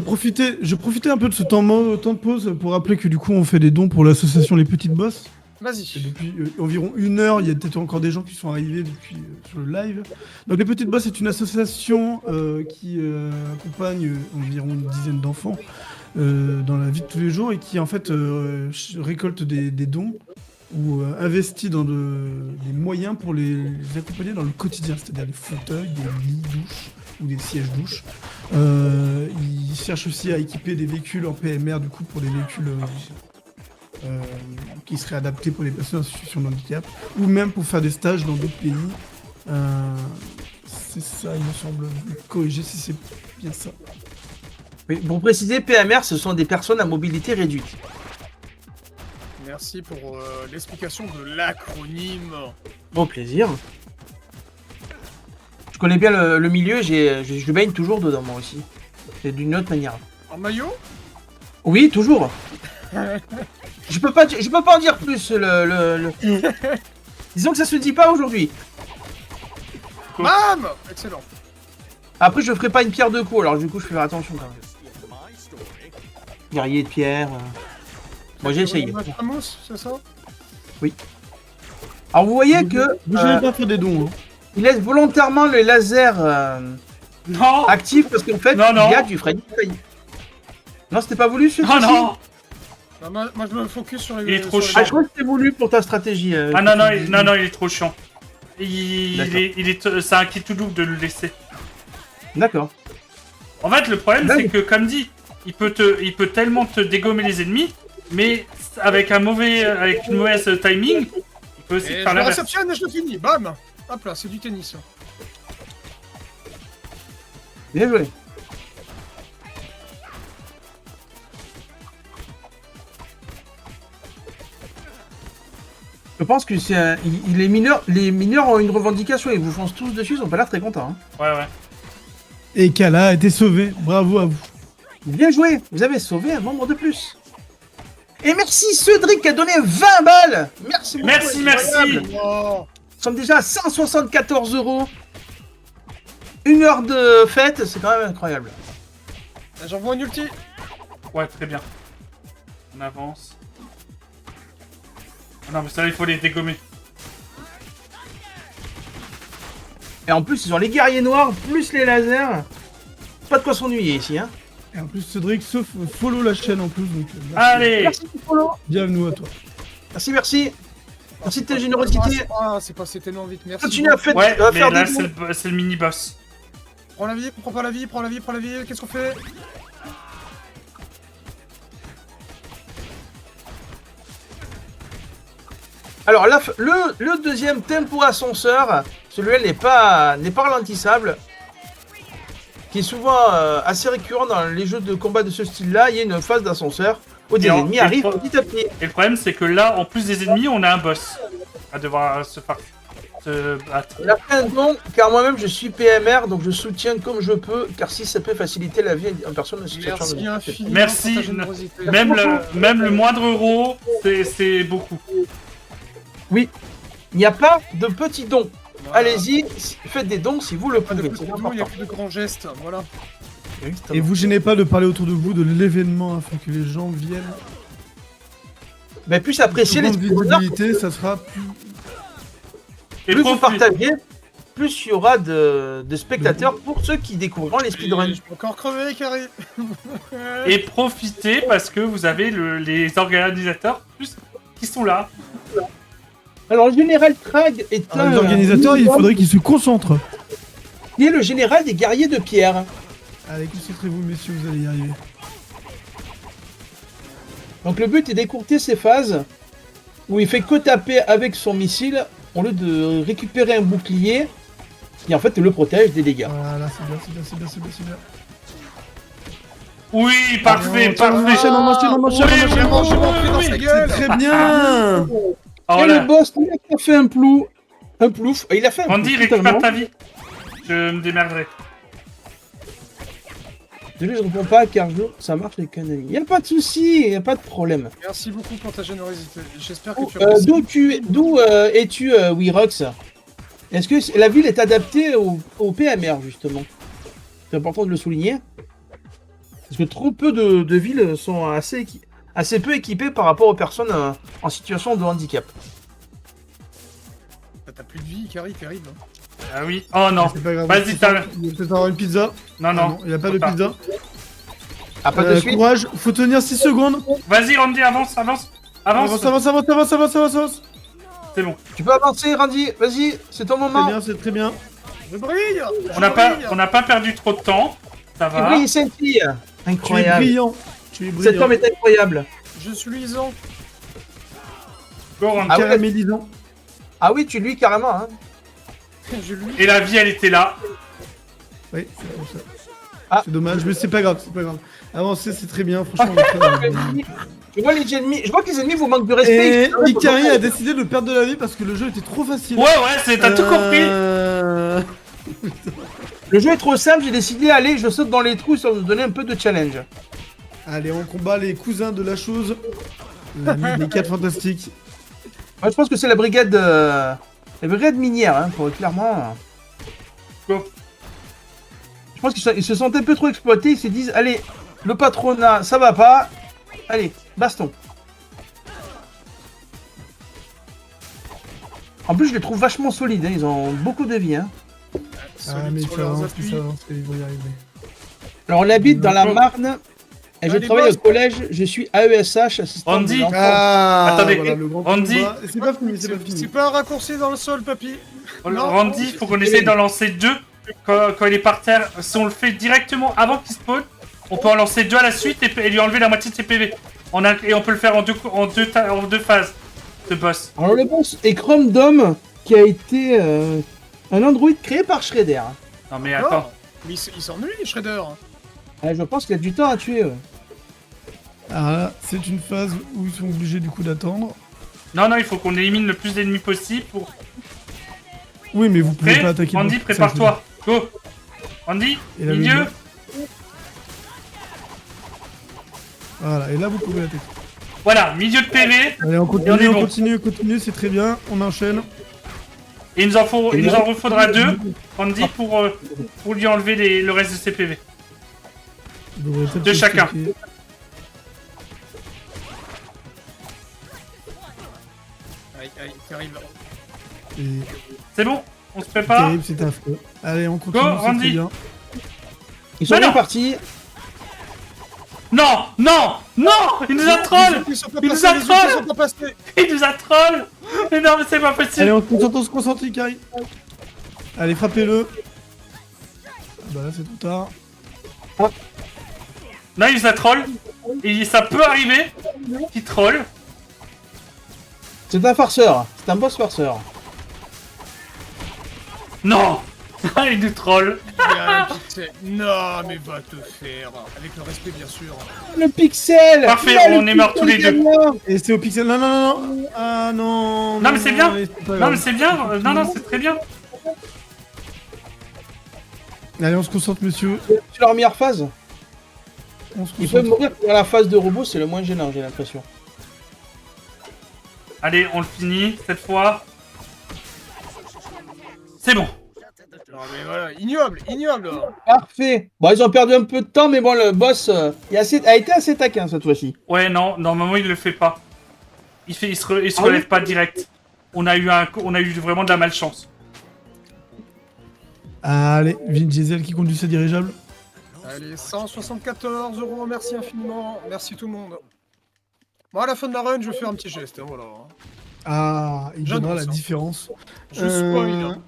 profitais un peu de ce temps de pause pour rappeler que du coup on fait des dons pour l'association Les Petites Bosses. Et Vas-y. depuis environ 1 heure, il y a peut-être encore des gens qui sont arrivés depuis sur le live. Donc Les Petites Bosses c'est une association qui accompagne environ une dizaine d'enfants dans la vie de tous les jours et qui en fait récolte des dons ou investit dans des moyens pour les accompagner dans le quotidien, c'est-à-dire les fauteuils, des lits douches ou des sièges douches. Ils cherchent aussi à équiper des véhicules en PMR du coup pour des véhicules qui seraient adaptés pour les personnes en situation de handicap ou même pour faire des stages dans d'autres pays. C'est ça, il me semble. Corriger si c'est bien ça. Oui, pour préciser, PMR ce sont des personnes à mobilité réduite. Merci pour l'explication de l'acronyme. Au plaisir. Je connais bien le milieu, je baigne toujours dedans moi aussi. C'est d'une autre manière. En maillot. Oui, toujours. Je peux pas en dire plus. Disons que ça se dit pas aujourd'hui. Bam. Excellent. Après, je ferai pas une pierre de coups, alors du coup, je ferai attention quand même. Guerrier de pierre. Moi, j'ai essayé. La mousse, c'est ça? Alors, vous voyez que Vous n'allez pas faire des dons. Hein. il laisse volontairement le laser Non. actif parce qu'en fait, Non, non. il y a du Freddy Freddy. Non, c'était pas voulu, ce Oh non. Non, moi je me focus sur les. Il est trop sur les- chiant. Ah, je crois que c'était voulu pour ta stratégie. Ah non, non, non, il est trop chiant. D'accord. C'est un kit tout double de le laisser. D'accord. En fait, le problème, Dingue. c'est que, comme dit, il peut tellement te dégommer les ennemis, mais avec une mauvaise timing, il peut aussi Et je faire le l'inverse. réceptionne et je le finis. Bam. Hop là, c'est du tennis. Bien joué. Je pense que c'est les mineurs ont une revendication, ils vous foncent tous dessus, ils ont pas l'air très contents. Hein. Ouais, ouais. Et Kala a été sauvé. Bravo à vous. Bien joué, vous avez sauvé un membre de plus. Et merci Cédric qui a donné 20 balles. Merci beaucoup. Merci, incroyable. merci. Oh, Nous sommes déjà à 174 €. 1 heure de fête, c'est quand même incroyable. j'envoie une ulti. Ouais, très bien. On avance. Ah non, mais ça, il faut les dégommer. Et en plus, ils ont les guerriers noirs plus les lasers. Pas de quoi s'ennuyer ici, hein. Et en plus, Cédric se follow la chaîne en plus. Donc, merci. Allez. Merci Piccolo. Bienvenue à toi. Merci, merci. Merci de ta générosité. C'est passé tellement vite, merci. Continue à faire, Ouais, mais faire là, des dons. c'est le mini-boss. Prends la vie, prends pas la vie, prends la vie, prends la vie, qu'est-ce qu'on fait? Alors, le deuxième tempo ascenseur, celui-là n'est pas ralentissable. Qui est souvent assez récurrent dans les jeux de combat de ce style-là. Il y a une phase d'ascenseur où des Et ennemis arrivent petit à petit. Et le problème, c'est que là, en plus des ennemis, on a un boss à devoir se battre. Il a fait un don, car moi-même je suis PMR, donc je soutiens comme je peux, car si ça peut faciliter la vie en personne en situation Merci de infiniment Merci. pour ta générosité. Même le moindre euro, c'est beaucoup. Oui, il n'y a pas de petits dons. Voilà. Allez-y, faites des dons si vous le Pas de pouvez. petits C'est mots, il n'y a important. plus de grands gestes, voilà. Et vous gênez pas de parler autour de vous de l'événement afin que les gens viennent. Mais plus apprécier les Plus de visibilité, ça sera plus. Et plus vous profite- partagez, plus il y aura de spectateurs pour ceux qui découvriront les speedruns. Je peux encore crever, Carré. Et profitez parce que vous avez les organisateurs plus qui sont là. Alors, le général Krag est Alors, les organisateurs, il faudrait qu'ils se concentrent. Il est le général des guerriers de pierre. Allez, concentrez-vous, messieurs, vous allez y arriver. Donc le but est d'écourter ces phases où il fait que taper avec son missile au lieu de récupérer un bouclier qui en fait le protège des dégâts. Voilà, c'est bien, c'est bien, c'est bien, c'est bien, c'est bien. Oui, parfait, On enchaîne, on enchaîne, on enchaîne, on enchaîne. Vraiment, je m'en prie dans sa gueule. Très bien. Oh Et là, le boss, il a fait un plouf. Il a fait un Randy, plouf, récupère totalement. ta vie. Je me démerderai. Je ne réponds pas car ça marche avec un ami. Il n'y a pas de souci, il n'y a pas de problème. Merci beaucoup pour ta générosité. J'espère que tu as D'où es-tu, Wirox? Est-ce que la ville est adaptée au PMR, justement? C'est important de le souligner. Parce que trop peu de villes sont assez peu équipées par rapport aux personnes en situation de handicap. T'as plus de vie, Carré, terrible. Ah oui. Oh non. C'est pas grave. Vas-y, t'as. Il va peut-être avoir une pizza. Non, Ah non. il n'y a pas de faut pas. pizza. Ah, pas de suite. Courage, faut tenir 6 secondes. Vas-y, Randy, avance, avance. Avance. Avance, avance, avance, avance, avance, avance. C'est bon. Tu peux avancer, Randy. Vas-y, c'est ton Très moment. bien, c'est très bien. Je brille. On n'a pas perdu trop de temps. Ça Tu va. brilles, cette fille. Tu es Incroyable. brillant. Tu es Cet brillant. homme est incroyable. Je suis luisant. Go, Randy. Ah ouais. Caramélisant. Ah oui, tu lui carrément. Hein. Je lui. Et la vie, elle était là. Oui, c'est comme ça. Ah. C'est dommage, mais c'est pas grave, c'est pas grave. Avancez, c'est très bien, franchement. on est très bien. Je vois les ennemis. Je vois que les ennemis vous manquent de respect. Et Ikari a décidé de perdre de la vie parce que le jeu était trop facile. Ouais, t'as tout compris. Le jeu est trop simple. J'ai décidé, allez, je saute dans les trous sans me donner un peu de challenge. Allez, on combat les cousins de la chose. Les 4 fantastiques. Moi, je pense que c'est la brigade minière, hein, pour clairement. Go. Je pense qu'ils se sentent un peu trop exploités. Ils se disent, allez, le patronat, ça va pas. Allez, baston. En plus, je les trouve vachement solides. Hein. Ils ont beaucoup de vie. Hein. Ah, mais ça avance, ça avance, ils vont y arriver. Alors, on habite dans la Marne. Et je Allez, travaille boss. au collège. Je suis AESH, assistant Randy. des enfants. Ah, Attendez, voilà, le grand Randy. combat. C'est pas fini, c'est pas C'est fini. pas un raccourci dans le sol, papy. Non. Randy, faut qu'on essaye d'en lancer 2 quand il est par terre. Si on le fait directement avant qu'il spawn, on peut en lancer 2 à la suite et lui enlever la moitié de ses PV. Et on peut le faire en deux phases de boss. Alors, le boss est Chrome Dome, qui a été un android créé par Shredder. Non mais Non. attends. Mais il s'ennuie, Shredder. Je pense qu'il a du temps à tuer. Ouais. Ah, là, c'est une phase où ils sont obligés du coup d'attendre. Non, il faut qu'on élimine le plus d'ennemis possible pour... Oui, mais vous pouvez Prêt pas attaquer. Randy, donc, prépare-toi. Go. Randy, Et la milieu. milieu. Voilà, et là vous pouvez attaquer. Voilà, milieu de PV. Allez, on Et on est continue, bon. c'est très bien. On enchaîne. Et il nous en faudra 2, Andy, pour lui enlever le reste de ses PV. De chacun. Aïe, aïe, terrible. C'est bon, on se prépare. Terrible, c'est affreux. Allez, on continue, Go, c'est Randy. très bien. Ils sont Mais bien non. partis. Non, non, non, il nous a troll. Ils sont pas Il nous passés, a les autres, troll. ils sont pas passés. Il nous a troll. Mais non, mais c'est pas possible. Allez, on se concentre, Ikari. Allez, frappez-le. Bah là, c'est trop tard. Là, il nous a troll. Et ça peut arriver qu'il troll. C'est un farceur. C'est un boss farceur. Non. Il nous troll. Il y a un pixel. Non, mais va te faire. Avec le respect, bien sûr. Le pixel. Parfait, Il a on le est morts tous les pixel deux. gagnant. Et c'est au pixel. Non, non, non, non. Ah non. Non, mais c'est bien. allez, pas Non, grave. mais c'est bien. Non, non, c'est très bien. Allez, on se concentre, monsieur. C'est leur meilleure phase. On se Ils peuvent concentre. mourir dans la phase de robot, c'est le moins gênant, j'ai l'impression. Allez, on le finit cette fois. C'est bon. Non, mais voilà, ignoble, ignoble. Parfait. Bon, ils ont perdu un peu de temps, mais bon, le boss a été assez taquin cette fois-ci. Ouais, non, normalement il le fait pas. Il se relève pas direct. On a eu vraiment de la malchance. Allez, Vin Diesel qui conduit sa dirigeable. Allez, 174 €, merci infiniment. Merci tout le monde. Bon, à la fin de la run, je vais faire un petit geste, hein, voilà. Ah, il donnera la J'annonce, hein. différence. Je spoil. hein.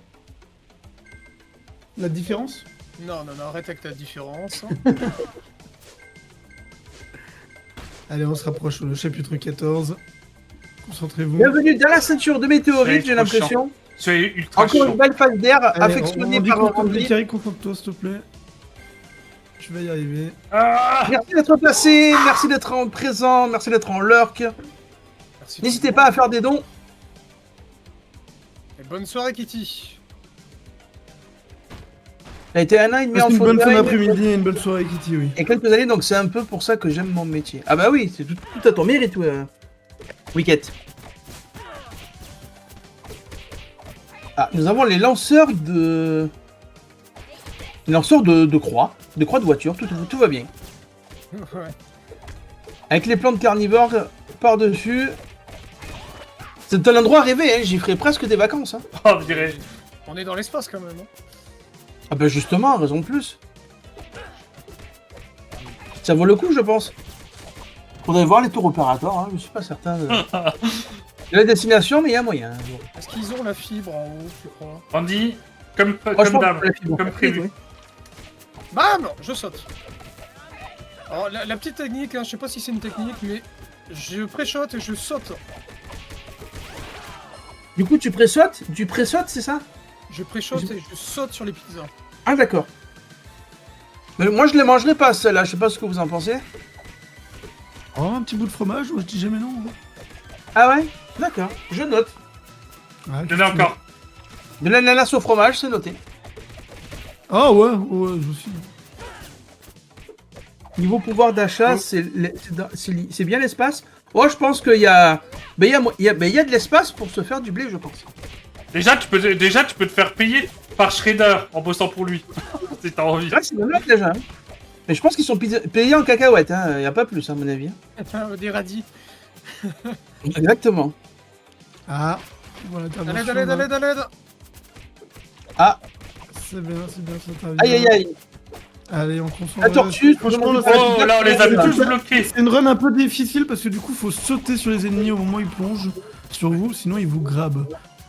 La différence? Non, non, non, arrête avec ta différence. Allez, on se rapproche au chapitre 14. Concentrez-vous. Bienvenue dans la ceinture de météorite, j'ai trop l'impression. C'est ultra Encore chiant. une belle phase d'air Allez, affectionnée on dit par concentre- Randy. Ikari, concentre-toi, s'il te plaît. Tu vas y arriver. Ah, Merci d'être passé, merci d'être en présent, merci d'être en lurk. Merci. N'hésitez pas à faire des dons. Et bonne soirée, Kitty. Elle a été un an et demi Passe en une bonne fin fauteuil d'après-midi et une bonne soirée, Kitty, oui. et quelques années, donc c'est un peu pour ça que j'aime mon métier. Ah bah oui, c'est tout à ton mérite, Wicket. Ah, nous avons les lanceurs de... Les lanceurs de croix de voiture, tout va bien. Ouais. Avec les plantes carnivores par-dessus. C'est un endroit rêvé, hein, j'y ferai presque des vacances. Hein. oh, je dirais. On est dans l'espace quand même. Hein. Ah bah justement, raison de plus. Ça vaut le coup, je pense. Faudrait voir les tours opératoires, hein, je suis pas certain de la destination, mais il y a moyen. Est-ce qu'ils ont la fibre en haut, tu crois? Andy, comme Franchement, d'hab, la fibre comme rapide, prévu. oui. Bam! Je saute. Alors, la petite technique, hein, je sais pas si c'est une technique, mais je pré-shot et je saute. Du coup, tu pré-sautes, c'est ça? Je pré-shot et je saute sur les pizzas. Ah d'accord. Mais moi, je les mangerai pas, celle-là, je sais pas ce que vous en pensez. Oh, un petit bout de fromage, je dis jamais non. Ah ouais? D'accord, je note. Ah, Il y en a encore. De l'ananas au fromage, c'est noté. Ah ouais, ouais, je suis. Niveau pouvoir d'achat, c'est bien l'espace. Oh, je pense qu'il y a... il y a de l'espace pour se faire du blé, je pense. Déjà, tu peux te faire payer par Shredder en bossant pour lui. Si t'as envie. Ouais, c'est bien là, déjà. Hein. Mais je pense qu'ils sont payés en cacahuètes, hein. Il n'y a pas plus, à mon avis. Des radis. Exactement. Ah, voilà, À l'aide, à l'aide, à l'aide. Ah, C'est bien, ça t'arrive. aïe aïe aïe. Allez, on concentre. La tortue, franchement, je là, demande Oh, là, on les a tous bloqués. c'est une run un peu difficile parce que du coup, faut sauter sur les ennemis au moment où ils plongent sur vous, sinon ils vous grabent.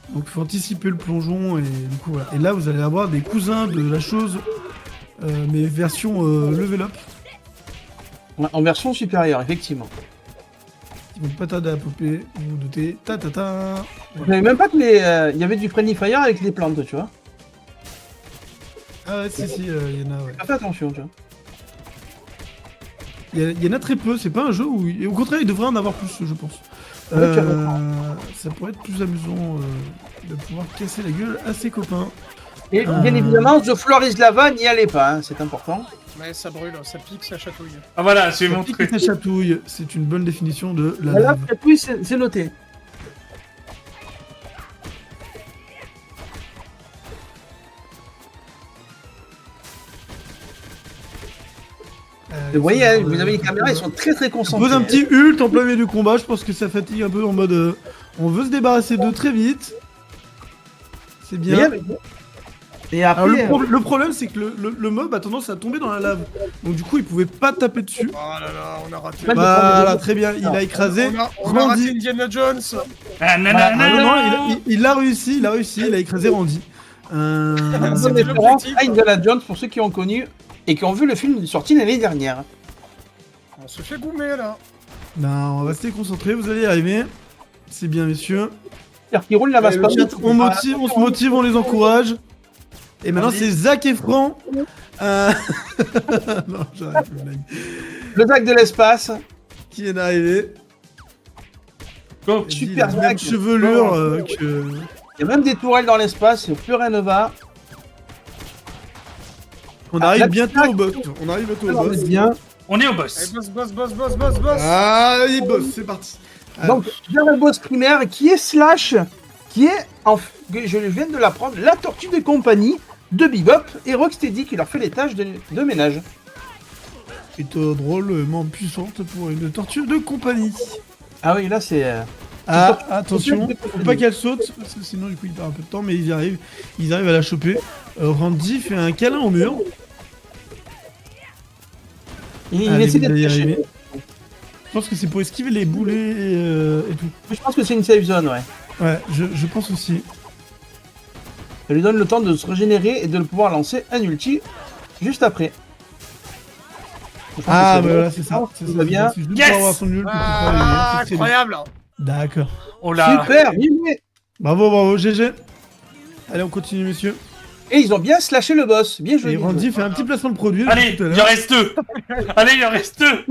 Donc, il faut anticiper le plongeon et du coup, voilà. Et là, vous allez avoir des cousins de la chose, mais version level up. En version supérieure, effectivement. Ils vont pas tarder à popper, vous vous doutez. Ta ta ta. Je savais même pas que il y avait du friendly fire avec les plantes, tu vois. Ah ouais, si, il y en a, ouais. Fais attention, tu vois. Il y en a très peu, c'est pas un jeu où... Et au contraire, il devrait en avoir plus, je pense. Ouais, tu as ça pourrait être plus amusant de pouvoir casser la gueule à ses copains. Et bien évidemment, The Floor is Lava, n'y allez pas, hein, c'est important. Mais ça brûle, ça pique, ça chatouille. Ah voilà, je vais Ça pique montrer. et ça chatouille, c'est une bonne définition de la Voilà, lave. oui, c'est noté. Vous voyez, hein, vous avez les caméras, ils sont très très concentrés. Pose un petit ult en plein milieu du combat, je pense que ça fatigue un peu en mode on veut se débarrasser d'eux très vite. C'est bien. Et Alors après, le problème c'est que le mob a tendance à tomber dans la lave. Donc du coup il pouvait pas taper dessus. Oh là là, on a raté. Ouais, Voilà, très bien, il a écrasé. On a raté Randy. Indiana Jones. Ah, nanana. Ah, non, il a réussi, il a écrasé Randy. bonne c'était référence l'objectif. à Indiana Jones pour ceux qui ont connu et qui ont vu le film sorti l'année dernière. On se fait goumer là. Non, on va rester concentré, vous allez y arriver. C'est bien messieurs. C'est-à-dire qu'ils roulent la masse Le pas. chat, on se motive, on les encourage. Et maintenant c'est Zach et Fran. Non, j'arrête le blague. Le Zach de l'espace. Qui est arrivé. Go. Super Il a la même Zach. chevelure que... Il y a même des tourelles dans l'espace, plus rien ne va. On arrive la bientôt Zach. au boss. On arrive bientôt au Alors, boss. bien. On est au Allez, boss. boss. Ah, il boss, c'est parti. Donc, vers le boss primaire qui est Slash, qui est, je viens de l'apprendre, la tortue de compagnie de Bebop et Rocksteady qui leur fait les tâches de ménage. Plutôt drôlement puissante pour une tortue de compagnie. Ah oui, là c'est... Ah, attention, faut pas qu'elle saute, parce que sinon du coup il perd un peu de temps, mais ils arrivent à la choper. Randy fait un câlin au mur. Il Allez, essaie vous allez y d'être caché. arriver. Je pense que c'est pour esquiver les boulets et tout. Je pense que c'est une safe zone, ouais. Ouais, je pense aussi. Ça lui donne le temps de se régénérer et de pouvoir lancer un ulti juste après. Je pense Ah, que bah c'est voilà, bon. c'est ça. Tout va bien. C'est juste Yes pour avoir son nul. Ah, incroyable. D'accord. Oh là. Super, bien joué. Bravo, GG. Allez, on continue, messieurs. Et ils ont bien slashé le boss. Bien joué. Et bien Randy joué. fait un petit placement de produit. Allez, tout à il en l'heure. reste deux. Allez, il en reste deux.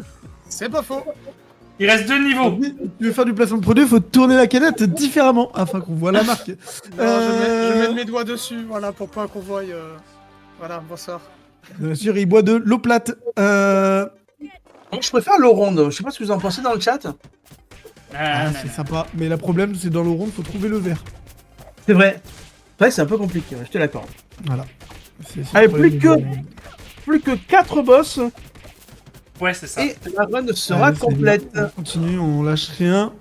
C'est pas faux. Il reste deux niveaux. Randy, tu veux faire du placement de produit, il faut tourner la canette différemment afin qu'on voit la marque. Non, je mets mes doigts dessus, voilà, pour pas qu'on voie. Voilà, bonsoir. Bien sûr, il boit de l'eau plate. Donc, je préfère l'eau ronde. Je sais pas ce que vous en pensez dans le chat. Ah, c'est sympa. Mais le problème, c'est dans le rond, faut trouver le verre. C'est vrai. Ouais, c'est un peu compliqué, ouais, je te l'accorde. Voilà. C'est Allez, le problème plus du que- rond. Plus que 4 boss Ouais, c'est ça. et la run sera Allez, c'est complète. bien. On continue, on lâche rien.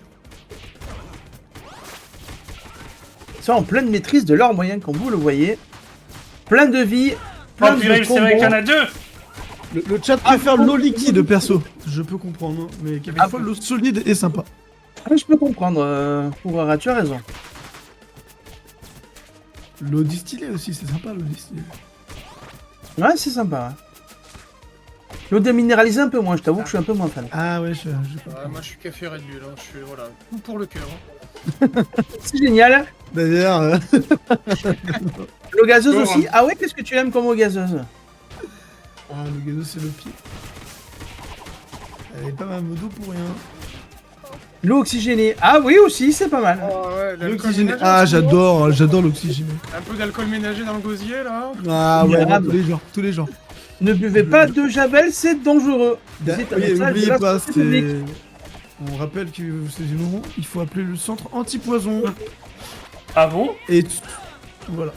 Ils sont en pleine maîtrise de leurs moyens, comme vous le voyez. Plein de vie, Oh plein de purée, c'est vrai qu'il y en combos. a deux. Le chat préfère l'eau liquide, perso. Je peux comprendre, hein, mais quelquefois, l'eau solide est sympa. Ah, je peux comprendre, Pourra, tu as raison. L'eau distillée aussi, c'est sympa, l'eau distillée. Ouais, c'est sympa. Ouais. L'eau déminéralisée un peu moins, je t'avoue que je suis un peu moins fan. Ah ouais, je Ouais, comprends. moi je suis café Red Bull, hein. Je suis, voilà, tout pour le cœur. C'est génial. D'ailleurs, L'eau gazeuse Oh, aussi. Ah ouais, qu'est-ce que tu aimes comme eau gazeuse? ah, le gazeux, c'est le pied. Elle est pas mal modo pour rien. L'eau oxygénée. Ah oui, aussi, c'est pas mal. Oh, ouais, l'alcool L'oxygène. ménager, Ah, c'est bon. j'adore l'oxygène. Un peu d'alcool ménager dans le gosier là. Ah ouais, Grave. tous les genres. Ne buvez pas de javel, c'est dangereux. Da- C'est un oui, message de n'oubliez la pas, santé publique. on rappelle que c'est une rond, il faut appeler le centre anti-poison. Ah bon? Et voilà.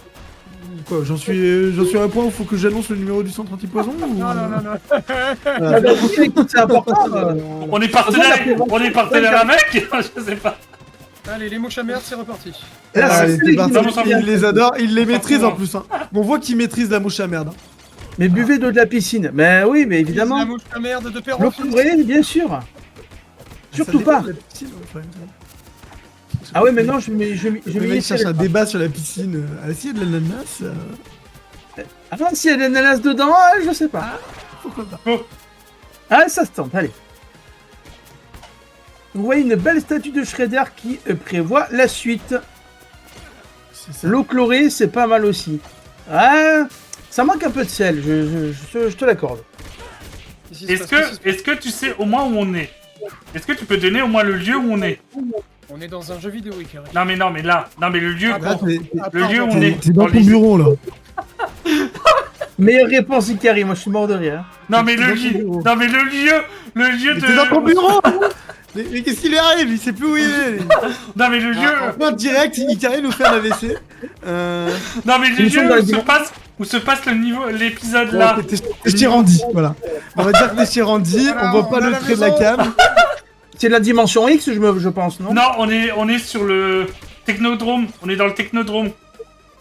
Quoi, j'en suis à un point où il faut que j'annonce le numéro du centre anti-poison ou... Non. Ah bah, oui, écoute, c'est important. On est partenaire avec? Je sais pas. Allez, les mouches à merde, c'est reparti. Là, Ah, c'est c'est parti. Non, on s'en fout. Il les adore, il les maîtrise en fout. plus. Hein. On voit qu'il maîtrise la mouche à merde. Mais buvez de la piscine. Mais oui, mais La évidemment. mouche à merde de père L'eau en fils. colorée, bien sûr. Surtout Ça dépend pas. de la piscine, enfin, Ah ouais, maintenant je mets Le mec cherche un débat sur la piscine. Ah, si, il y a de l'ananas, Ah, s'il y a de l'ananas dedans, je sais pas. pourquoi pas. Ah, ça se tente, allez. Vous voyez une belle statue de Shredder qui prévoit la suite. C'est ça. L'eau chlorée, c'est pas mal aussi. Ah, ça manque un peu de sel, je te l'accorde. Ici, c'est Est-ce parce que est-ce que tu sais au moins où on est? Est-ce que tu peux donner au moins le lieu où on est? on est dans un jeu vidéo, Ikari. Non mais là, non mais le lieu, Ah, Là, bon. t'es- Ah, le lieu où pardon. on est. t'es dans ton les- bureau là. Meilleure réponse, Ikari, moi je suis mort de rire. Non mais le dans ton lieu, bureau. non mais le lieu Mais t'es dans ton de, bureau. Mais qu'est-ce qu'il lui arrive? Il sait plus où il est. non mais le lieu, En direct, Ikari nous fait un AVC. non mais le Ils sont lieu dans la où se passe l'épisode là. T'es chez Randy, voilà. On va dire que t'es chez Randy, Voilà, on voit pas on a le la trait de la maison. cam. C'est la dimension X, je pense, non? Non, on est sur le technodrome, on est dans le technodrome.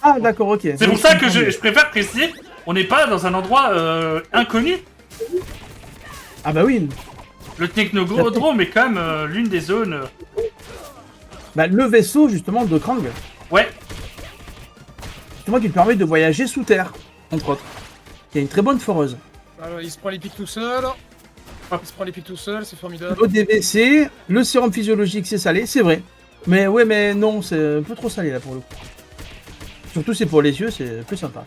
Ah, d'accord, ok. C'est pour ça que je préfère préciser, on n'est pas dans un endroit inconnu. Ah bah oui. Le technodrome est quand même l'une des zones. Bah, le vaisseau, justement, de Krang. Ouais. Justement, qui te permet de voyager sous terre, entre autres. Il y a une très bonne foreuse. Alors, il se prend les pics tout seul. Il se prend les pics tout seul, c'est formidable. L'ODVC, le sérum physiologique, c'est salé, c'est vrai. Mais ouais, mais non, c'est un peu trop salé là pour le coup. Surtout, c'est pour les yeux, c'est plus sympa.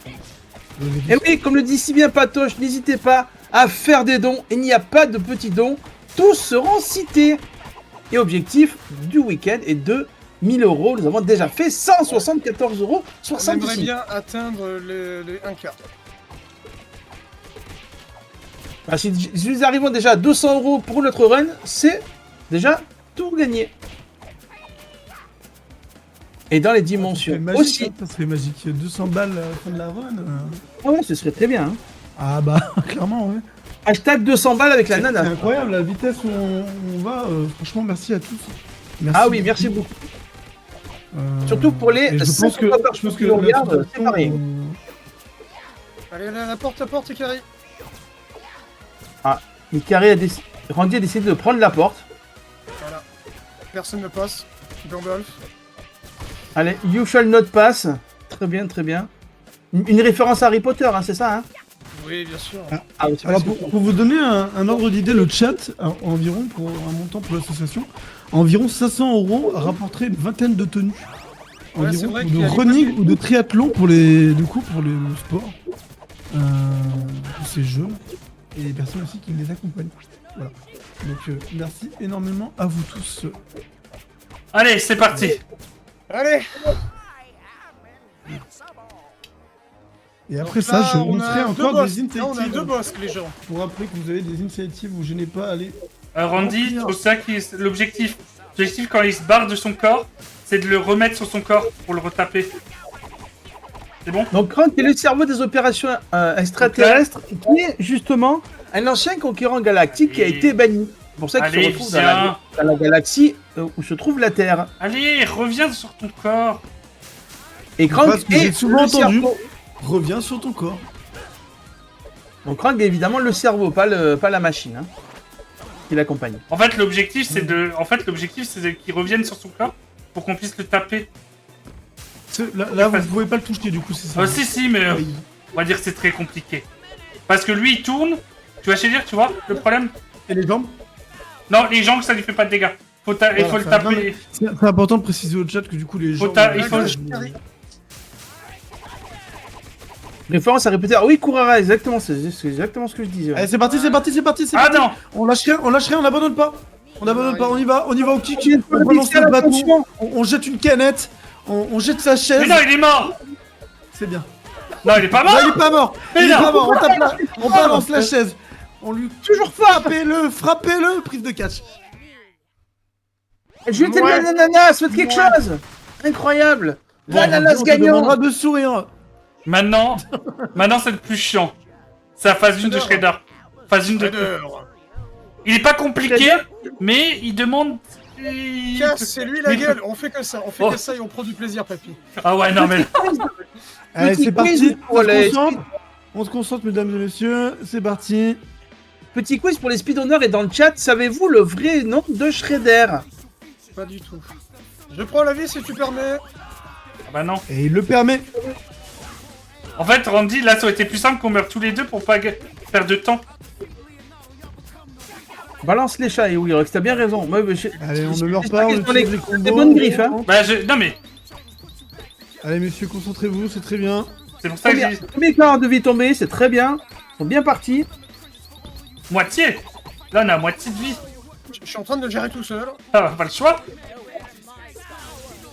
Et oui, comme le dit si bien Patoche, n'hésitez pas à faire des dons. Il n'y a pas de petits dons, tous seront cités. Et objectif du week-end est de 1000 €. Nous avons déjà fait 174,66 On aimerait €. bien atteindre les 1 quart. Bah, si nous arrivons déjà à 200 € pour notre run, c'est déjà tout gagné. Et dans les dimensions aussi. Ça serait magique. 200 balles à la fin de la run. Ah ouais, ce serait très bien. Hein. Ah bah, clairement, ouais. Hashtag 200 balles avec la C'est nana. incroyable la vitesse où on va. Franchement, merci à tous. Merci Ah oui, merci beaucoup. Surtout pour les et je 5 pense que, fois par je pense jour que qui nous la regardent, c'est situation, pareil. Allez, la porte, Ikari. Randy a décidé de prendre la porte. Voilà. Personne ne passe. Gandalf. Allez, you shall not pass. Très bien, très bien. Une référence à Harry Potter, hein, c'est ça, hein? Oui, bien sûr. Ah oui, c'est Alors possible. pour vous donner un ordre d'idée, le chat, environ pour un montant pour l'association, environ 500 € rapporterait une vingtaine de tenues. Ouais, c'est Environ vrai ou qu'il y de a des running côtés- ou de triathlon pour le sport. Pour ces jeux. Et les personnes aussi qui les accompagnent. Voilà. Donc merci énormément à vous tous. Allez, c'est parti. Allez. Et après Donc ça, là, je on montrerai a encore deux boss. des Là, on a deux initiatives. boss, les gens. Pour rappeler que vous avez des initiatives où je n'ai pas allé. Randy, Remplir. c'est ça qui est l'objectif. L'objectif quand il se barre de son corps, c'est de le remettre sur son corps pour le retaper. C'est bon? Donc Krang est le cerveau des opérations extraterrestres, qui est justement un ancien conquérant galactique qui a Allez. été banni. C'est pour ça qu'il se Allez, retrouve viens. dans la galaxie où se trouve la Terre. Allez, reviens sur ton corps. Et Krang Parce que j'ai est souvent le entendu. cerveau. Reviens sur ton corps. Donc Krang est évidemment le cerveau, pas la machine, hein, qui l'accompagne. En fait, l'objectif c'est qu'il revienne sur son corps pour qu'on puisse le taper. Là, vous pouvez pas le toucher, du coup, c'est ça. Si, mais Oui. on va dire que c'est très compliqué. Parce que lui, il tourne. Tu vas chez dire, tu vois, le problème? Et les jambes. Non, les jambes, ça lui fait pas de dégâts. Il Voilà, faut le ça- non, taper. mais C'est important de préciser au chat que du coup, les Faut jambes. il faut- Référence à répéter. Ah oui, Kurara, exactement, c'est exactement ce que je disais. Allez, c'est parti. Ah non! On lâche rien, on abandonne pas. On abandonne pas, on y va au kick. J'ai une On balance police à le bâton, l'attention. on jette une canette, on jette sa chaise. Mais non, il est mort! C'est bien. Non, il est pas Non, mort! il est pas mort. Mais Il est non. pas mort. On balance la chaise. On lui toujours frappez-le, prise de catch. Jetez Ouais. l'ananas, faites quelque Ouais. chose. Incroyable. Bon, L'ananas on te gagnant. demandera de sourire. Maintenant, c'est le plus chiant. C'est la phase 1 de Shredder. Phase 1 de... Shredder. Il est pas compliqué, mais il demande... Cassez-lui la Mais- gueule. On fait que ça. Oh. Et on prend du plaisir, papy. Ah ouais, non mais... Allez, Petit c'est quiz parti. pour les- On se concentre, mesdames et messieurs. C'est parti. Petit quiz pour les speedrunners et dans le chat, savez-vous le vrai nom de Shredder? Pas du tout. Je prends la vie si tu permets. Ah bah non. Et il le permet. En fait, Randy, là, ça aurait été plus simple qu'on meure tous les deux pour pas perdre de temps. Balance les chats et Wirox, t'as bien raison. Moi, Allez, on ne meurt pas. On Des utilise les combos. bonnes griffes, hein. Bah, non mais... Allez, messieurs, concentrez-vous, c'est très bien. C'est pour ça que j'ai... Premier corps de vie tombé, c'est très bien. Ils sont bien partis. Moitié! Là, on a moitié de vie. Je suis en train de le gérer tout seul. Ah, pas le choix.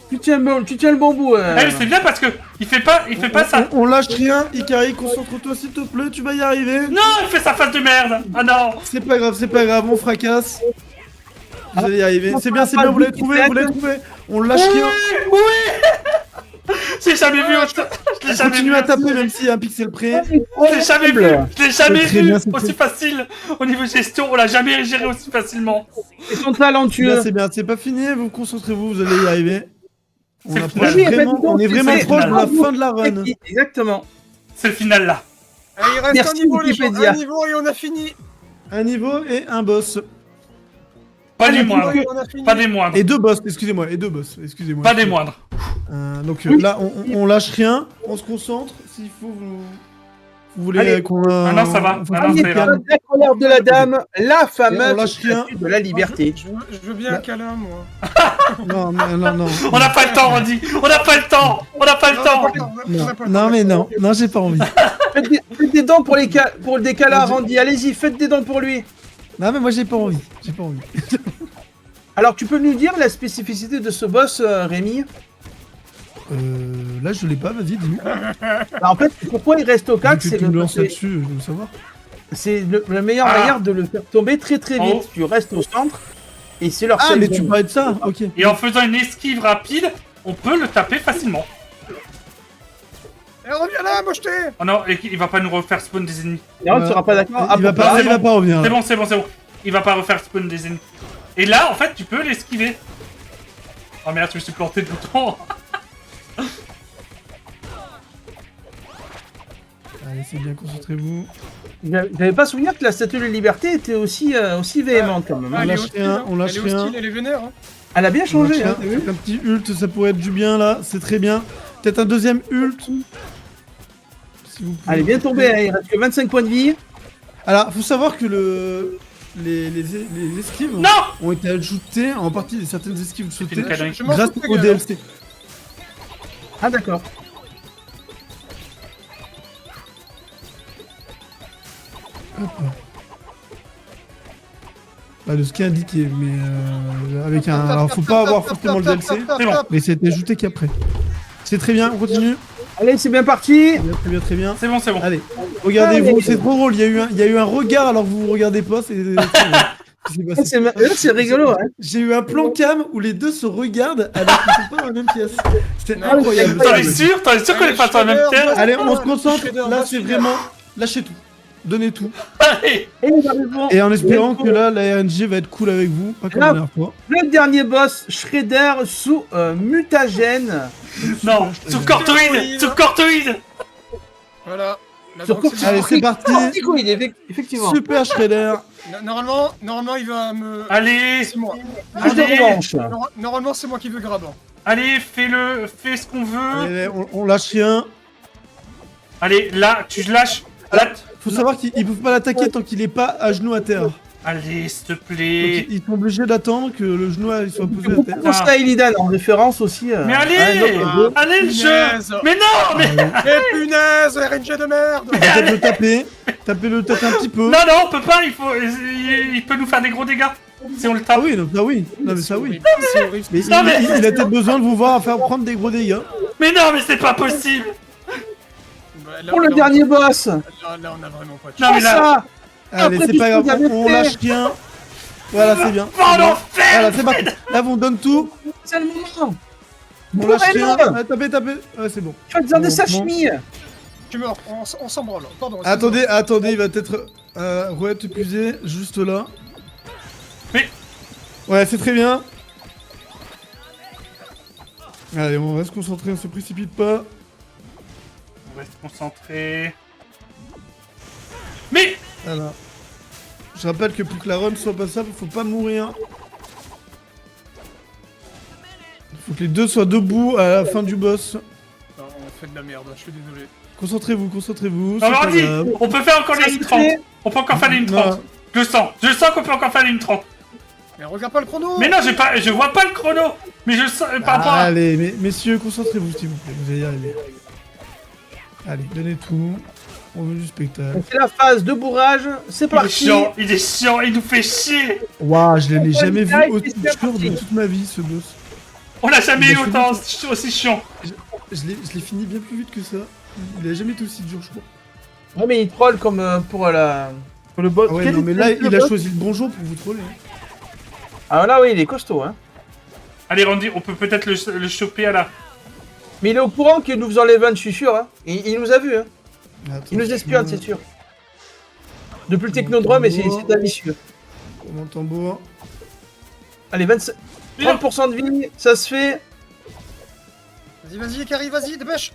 Tu tiens le bon bout. Eh, c'est bien parce que il fait pas ça. On lâche rien, Ikari, concentre-toi s'il te plaît, tu vas y arriver. Non, il fait sa face de merde. Ah non. C'est pas grave, on fracasse. Vous allez y arriver. C'est bien, vous l'avez trouvé, On lâche rien. Oui. J'ai jamais vu. Je l'ai jamais Continue vu. à taper même s'il y a un pixel près. Je l'ai jamais vu. Je l'ai jamais très vu bien, c'est aussi facile. Au niveau gestion, on l'a jamais géré aussi facilement. Ils sont talentueux. C'est bien, c'est pas fini, vous concentrez-vous, vous allez y arriver. On, C'est le approche final. vraiment, on est vraiment C'est le proche de la final. fin de la run. Exactement. C'est le final là. Allez, il reste Merci, un niveau, les gens. Wikipédia. Un niveau et on a fini. Un niveau et un boss. Pas des Un niveau moindres. et on a fini. Pas des moindres. Et deux boss, excusez-moi. Pas des moindres. Donc là, on lâche rien, on se concentre. S'il faut, vous voulez Allez. qu'on... Ah non, ça va. Ah non, ça ira. La colère de la dame, la On fameuse lâche rien. statue de la liberté. Je veux bien un câlin, moi. Non. On n'a pas le temps, Randy. On n'a pas le temps. On n'a pas le temps. Non, j'ai pas envie. Faites des dons pour des câlins, Randy. Allez-y, faites des dons pour lui. Non, mais moi j'ai pas envie. Alors, tu peux nous dire la spécificité de ce boss, Rémi? Là, je l'ai pas, vas-y, dis-moi. En fait, pourquoi il reste au 4? Tu me lances là-dessus, je veux savoir. C'est la meilleure manière de le faire tomber très très vite. Oh. Tu restes au centre et c'est leur Ah, seule mais bombe. tu parlais de ça, ok. Et en faisant une esquive rapide, on peut le taper facilement. Eh, reviens là, mocheté. Oh non, et il va pas nous refaire spawn des ennemis. Là, tu seras pas d'accord. Il va pas revenir. C'est bon. Il va pas refaire spawn des ennemis. Et là, en fait, tu peux l'esquiver. Oh merde, je me suis planté de bouton. Allez, c'est bien, concentrez-vous. J'avais pas souvenir que la statue de liberté était aussi véhémente quand même. Ah, Hein. elle est lâche hostile, rien, hein. on lâche Elle est rien. hostile, elle est vénère. Hein. Elle a bien changé. Tiens, Hein, t'as vu un petit ult, ça pourrait être du bien là, c'est très bien. Peut-être un deuxième ult. Si vous pouvez. Elle est bien tombée, hein, il reste que 25 points de vie. Alors, faut savoir que les esquives Non. ont été ajoutées en partie, certaines esquives sautées une connerie. Je m'en grâce fous, au les gars. DLC. Ah d'accord. Bah, de ce qui est indiqué, mais avec un. Alors, faut pas avoir forcément le DLC, C'est bon. mais c'est ajouté qu'après. C'est très bien, on continue. Allez, c'est bien parti. Très bien. C'est bon. Allez, regardez-vous, c'est trop drôle. Il y a eu un regard alors que vous vous regardez pas. C'est rigolo. Hein. J'ai eu un plan cam où les deux se regardent alors qu'ils sont pas dans la même pièce. C'est Ah, incroyable. T'en es sûr qu'on est pas sur la même pièce? Allez, on se concentre. Là, c'est vraiment lâchez tout. Donnez tout. Allez. Et nous arrivons Et en espérant que là, la RNG va être cool avec vous, pas comme la dernière fois. le dernier boss, Shredder sous mutagène. Non, sous cortoïde. Sous cortoïde. Voilà. La Sur drogue, c'est Allez, bon. c'est parti. Corticoïde, effectivement. Super Shredder. Normalement, il va me. Allez. C'est moi. Plus de Allez. revanche. Normalement, c'est moi qui veux grab. Allez, fais-le. Fais ce qu'on veut. Allez, on lâche rien. Allez, là, tu lâches. Là. Faut savoir qu'ils peuvent pas l'attaquer tant qu'il est pas à genoux à terre. Allez, s'il te Donc, plaît. ils sont obligés d'attendre que le genou il soit posé à terre. Pourquoi ça Illidan en référence aussi Mais à un allez. autre jeu. Allez, le jeu. Punaise. Mais non, mais. Eh punaise, RNG de merde. Peut-être le taper. Tapez-le peut-être un petit peu. Non, on peut pas. Il peut nous faire des gros dégâts si on le tape. Ah oui, donc ça oui. Non mais ça oui. C'est horrible. Mais Non, mais- il a peut-être besoin de vous voir faire prendre des gros dégâts. Mais non, mais c'est pas possible. Bah, là, Pour le là, dernier boss. Là, on a vraiment pas de Non, mais là. ça. Allez, Après c'est tout pas ce grave, que vous avez on fait. lâche rien. Voilà, c'est bien. Oh l'enfer. Voilà, c'est parti. Là, vous donne tout. C'est le moment. On lâche rien. Bourrez-le. Ah, tapez. Ouais, c'est bon. Faites-en des Bon, sashimi. Tu meurs, on s'en branle. Pardon. Attendez, il va peut-être être épuisé juste là. Mais- Ouais, c'est très bien. Allez, on va se concentrer, on se précipite pas. On va se concentrer. Mais. Voilà. Je rappelle que pour que la run soit passable, faut pas mourir. Faut que les deux soient debout à la fin du boss. Non, on fait de la merde, je suis désolé. Concentrez-vous. Non, c'est mais pas Randy, grave. on peut faire encore les 30. On peut encore faire les 30. Non. Je sens qu'on peut encore faire les 30. Mais regarde pas le chrono. Mais non, je vois pas le chrono. Mais je sens par rapport à... Allez, messieurs, concentrez-vous s'il vous plaît, vous allez y arriver. Allez, donnez tout. On veut du spectacle. C'est la phase de bourrage. C'est parti. Il est chiant, il nous fait chier. Waouh, je l'ai jamais vu Allez, aussi c'est bien dur de parti. toute ma vie, ce boss. On l'a jamais Il eu a fini autant aussi chiant. Je l'ai fini bien plus vite que ça. Il a jamais été aussi dur, je crois. Ouais, mais il troll comme pour le boss. Ah ouais, Quel non, mais est là, le il a boss choisi le bon jour pour vous troller. Hein. Ah là, oui, il est costaud, hein. Allez, Randy, on peut peut-être le choper à la... Mais il est au courant que nous faisons les vannes, je suis sûr, hein. Il nous a vus, hein. Attends, Il nous espionne, c'est sûr. Depuis le technodrome, et c'est ambitieux. Mon tambour. Allez, 25... 30% de vie, ça se fait. Vas-y, Carrie, vas-y, dépêche.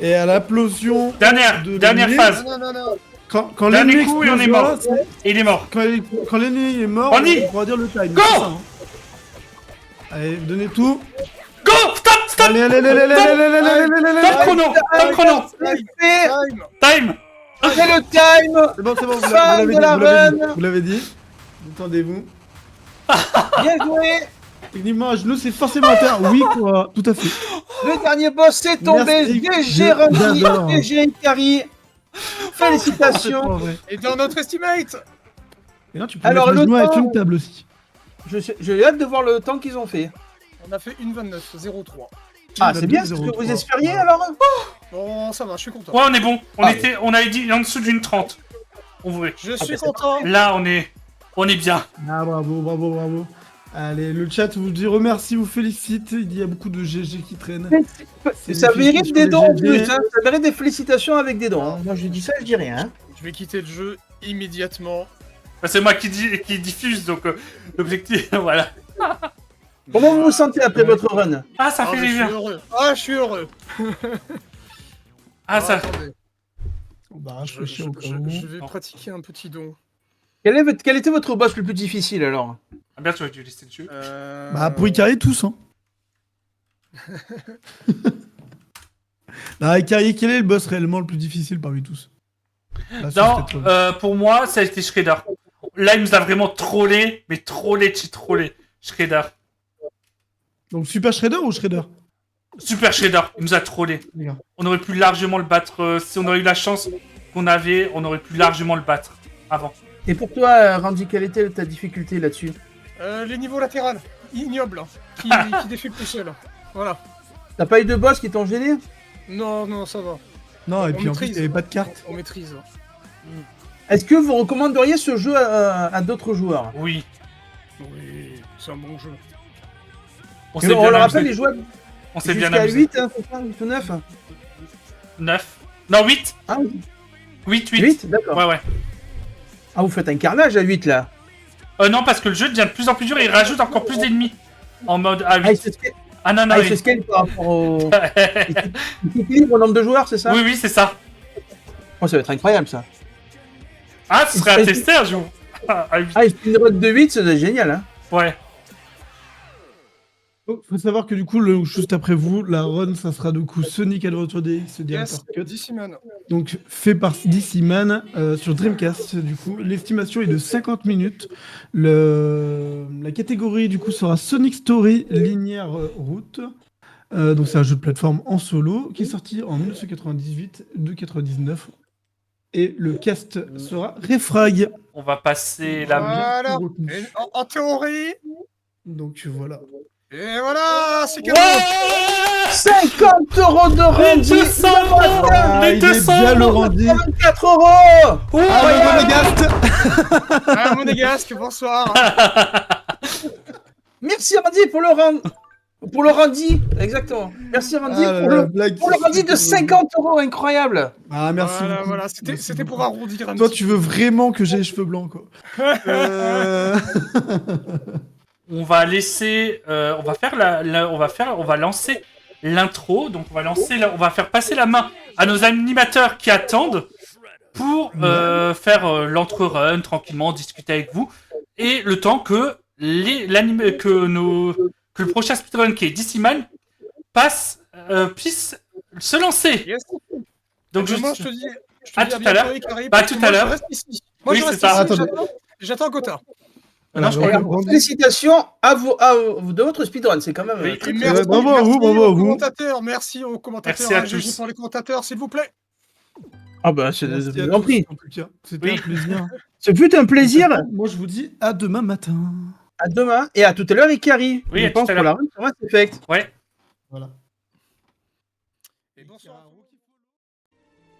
Et à l'implosion. Dernière l'ennemi, phase. Non. Quand Dernier l'ennemi coup et on est explosera, mort. Et il est mort. Quand l'ennemi est mort, On y- on pourra dire le time. Go c'est ça, hein. Allez, donnez tout. Go! Stop! Allez, Stop chrono! Stop chrono! C'est fait. Time. Time! C'est le time. C'est bon, vous Fin l'avez de la dit, run. vous l'avez dit. Détendez-vous. Bien joué. Techniquement, à genoux, c'est forcément à terre. Oui, quoi. Tout à fait. Le dernier boss c'est tombé. Merci. GG Randy, J'adore. GG Ikari. C'est Félicitations. pas vrai. Et dans notre estimate. Et là, tu peux Alors, mettre le le genou avec temps- une table aussi. J'ai hâte de voir le temps qu'ils ont fait. On a fait une 29, 0,3. Ah, c'est bien ce que vous 0,3. espériez alors. Bon, ça va, je suis content. Ouais, on est bon. On Ah. avait dit en dessous d'une 30. On voulait. Je suis bah, c'est content. Là, on est bien. Ah, bravo. Allez, le chat vous dit remercie, vous félicite. Il y a beaucoup de GG qui traînent. C'est Ça des mérite félicitations des les dons en GG. plus, hein. Ça mérite des félicitations avec des dons. hein. Moi je dis ça, je dis rien. Hein. Je vais quitter le jeu immédiatement. Bah, c'est moi qui diffuse, donc l'objectif, voilà. Comment vous vous sentez après votre run? Ah, ça fait je du suis bien. heureux. Ah, je suis heureux. Ah, ça... Attendez. Bah, Je, réfléchir au cas où. je vais pratiquer un petit don. Quel était votre boss le plus difficile alors? Ah, bien, tu vas dû lister dessus. Bah, pour Ikari, tous, hein. Non, Ikari, quel est le boss réellement le plus difficile parmi tous? Là, sur Non, cette run. pour moi, ça a été Shredder. Là, il nous a vraiment trollé, mais trollé. Shredder. Donc, Super Shredder ou Shredder? Super Shredder, il nous a trollé. Regarde. On aurait pu largement le battre. Si on aurait eu la chance qu'on avait, on aurait pu largement le battre avant. Et pour toi, Randy, quelle était ta difficulté là-dessus? Les niveaux latérales, ignobles, hein, qui défient tout seul. Voilà. T'as pas eu de boss qui t'ont gêné? Non, ça va. Non, et On puis en plus, il maîtrise. n'y avait pas de carte. On maîtrise. Est-ce que vous recommanderiez ce jeu à d'autres joueurs? Oui. Oui, c'est un bon jeu. On Et s'est on bien le rappelle, amusé. les joueurs On s'est bien jusqu'à amusé. 8, hein, c'est ça, 8 ou 9? 9. Non, 8. Ah, 8. 8, d'accord. Ouais. Ah, vous faites un carnage à 8 là. Non, parce que le jeu devient de plus en plus dur et il rajoute encore plus d'ennemis. En mode à 8. Ah, il se scale, Ah non, il se scale par rapport au. Il s'équilibre au nombre de joueurs, c'est ça? Oui, c'est ça. Oh, ça va être incroyable ça. Ah, ce serait à tester un jour. À 8. Ah, une run de 8, c'est génial, hein. Ouais. Oh, faut savoir que du coup, juste après vous, la run, ça sera du coup Sonic Adventure DX Director Yes, Cut. DC Man. Donc fait par DC Man sur Dreamcast. Du coup, l'estimation est de 50 minutes. La catégorie du coup sera Sonic Story Linear Route. Donc c'est un jeu de plateforme en solo qui est sorti en 1998 de 99. Et le cast sera Refrag. On va passer la main. Voilà. Et en théorie. Donc voilà. Et voilà, c'est cadeau. Ouais 50 € de Randy! 200 Ah, les il est 200 bien le Randy. 24 €! Ah, le Monégasque. Ah, Monégasque, bonsoir. Merci Randy pour le Pour le Randy, exactement. Merci Randy Ah, pour, la le... blague. pour le Randy de 50 €, incroyable! Ah, merci Voilà, beaucoup. voilà, Merci c'était pour beaucoup. arrondir un Toi, petit tu veux vraiment que j'ai les cheveux blancs, quoi. On va laisser, on va faire on va lancer l'intro. Donc on va faire passer la main à nos animateurs qui attendent pour faire l'entre-run tranquillement, discuter avec vous, et le temps que que le prochain speedrun qui est DC Man puisse se lancer. Yes. Donc Moi, je te dis à tout à l'heure. Bah, tout à l'heure. Je reste ici. Moi, Oui, je c'est reste ça. ici, Attendez. j'attends Gotha. Non, je Alors, crois Randy- Félicitations à vous de votre speedrun, c'est quand même Oui. très, Et très merci, bravo à vous, merci bravo à aux vous. commentateurs, merci aux commentateurs. Merci à GG tous. pour les commentateurs, s'il vous plaît. Ah bah c'est Merci à grand tous, prix. en tout cas. C'était Oui. un plaisir. Ce fut un plaisir. Moi, je vous dis à demain matin. À demain et à tout à l'heure, Ikari. Oui, Je à pense tout à pour la l'heure. run sur Mass Effect. Ouais. Voilà. Et bonsoir.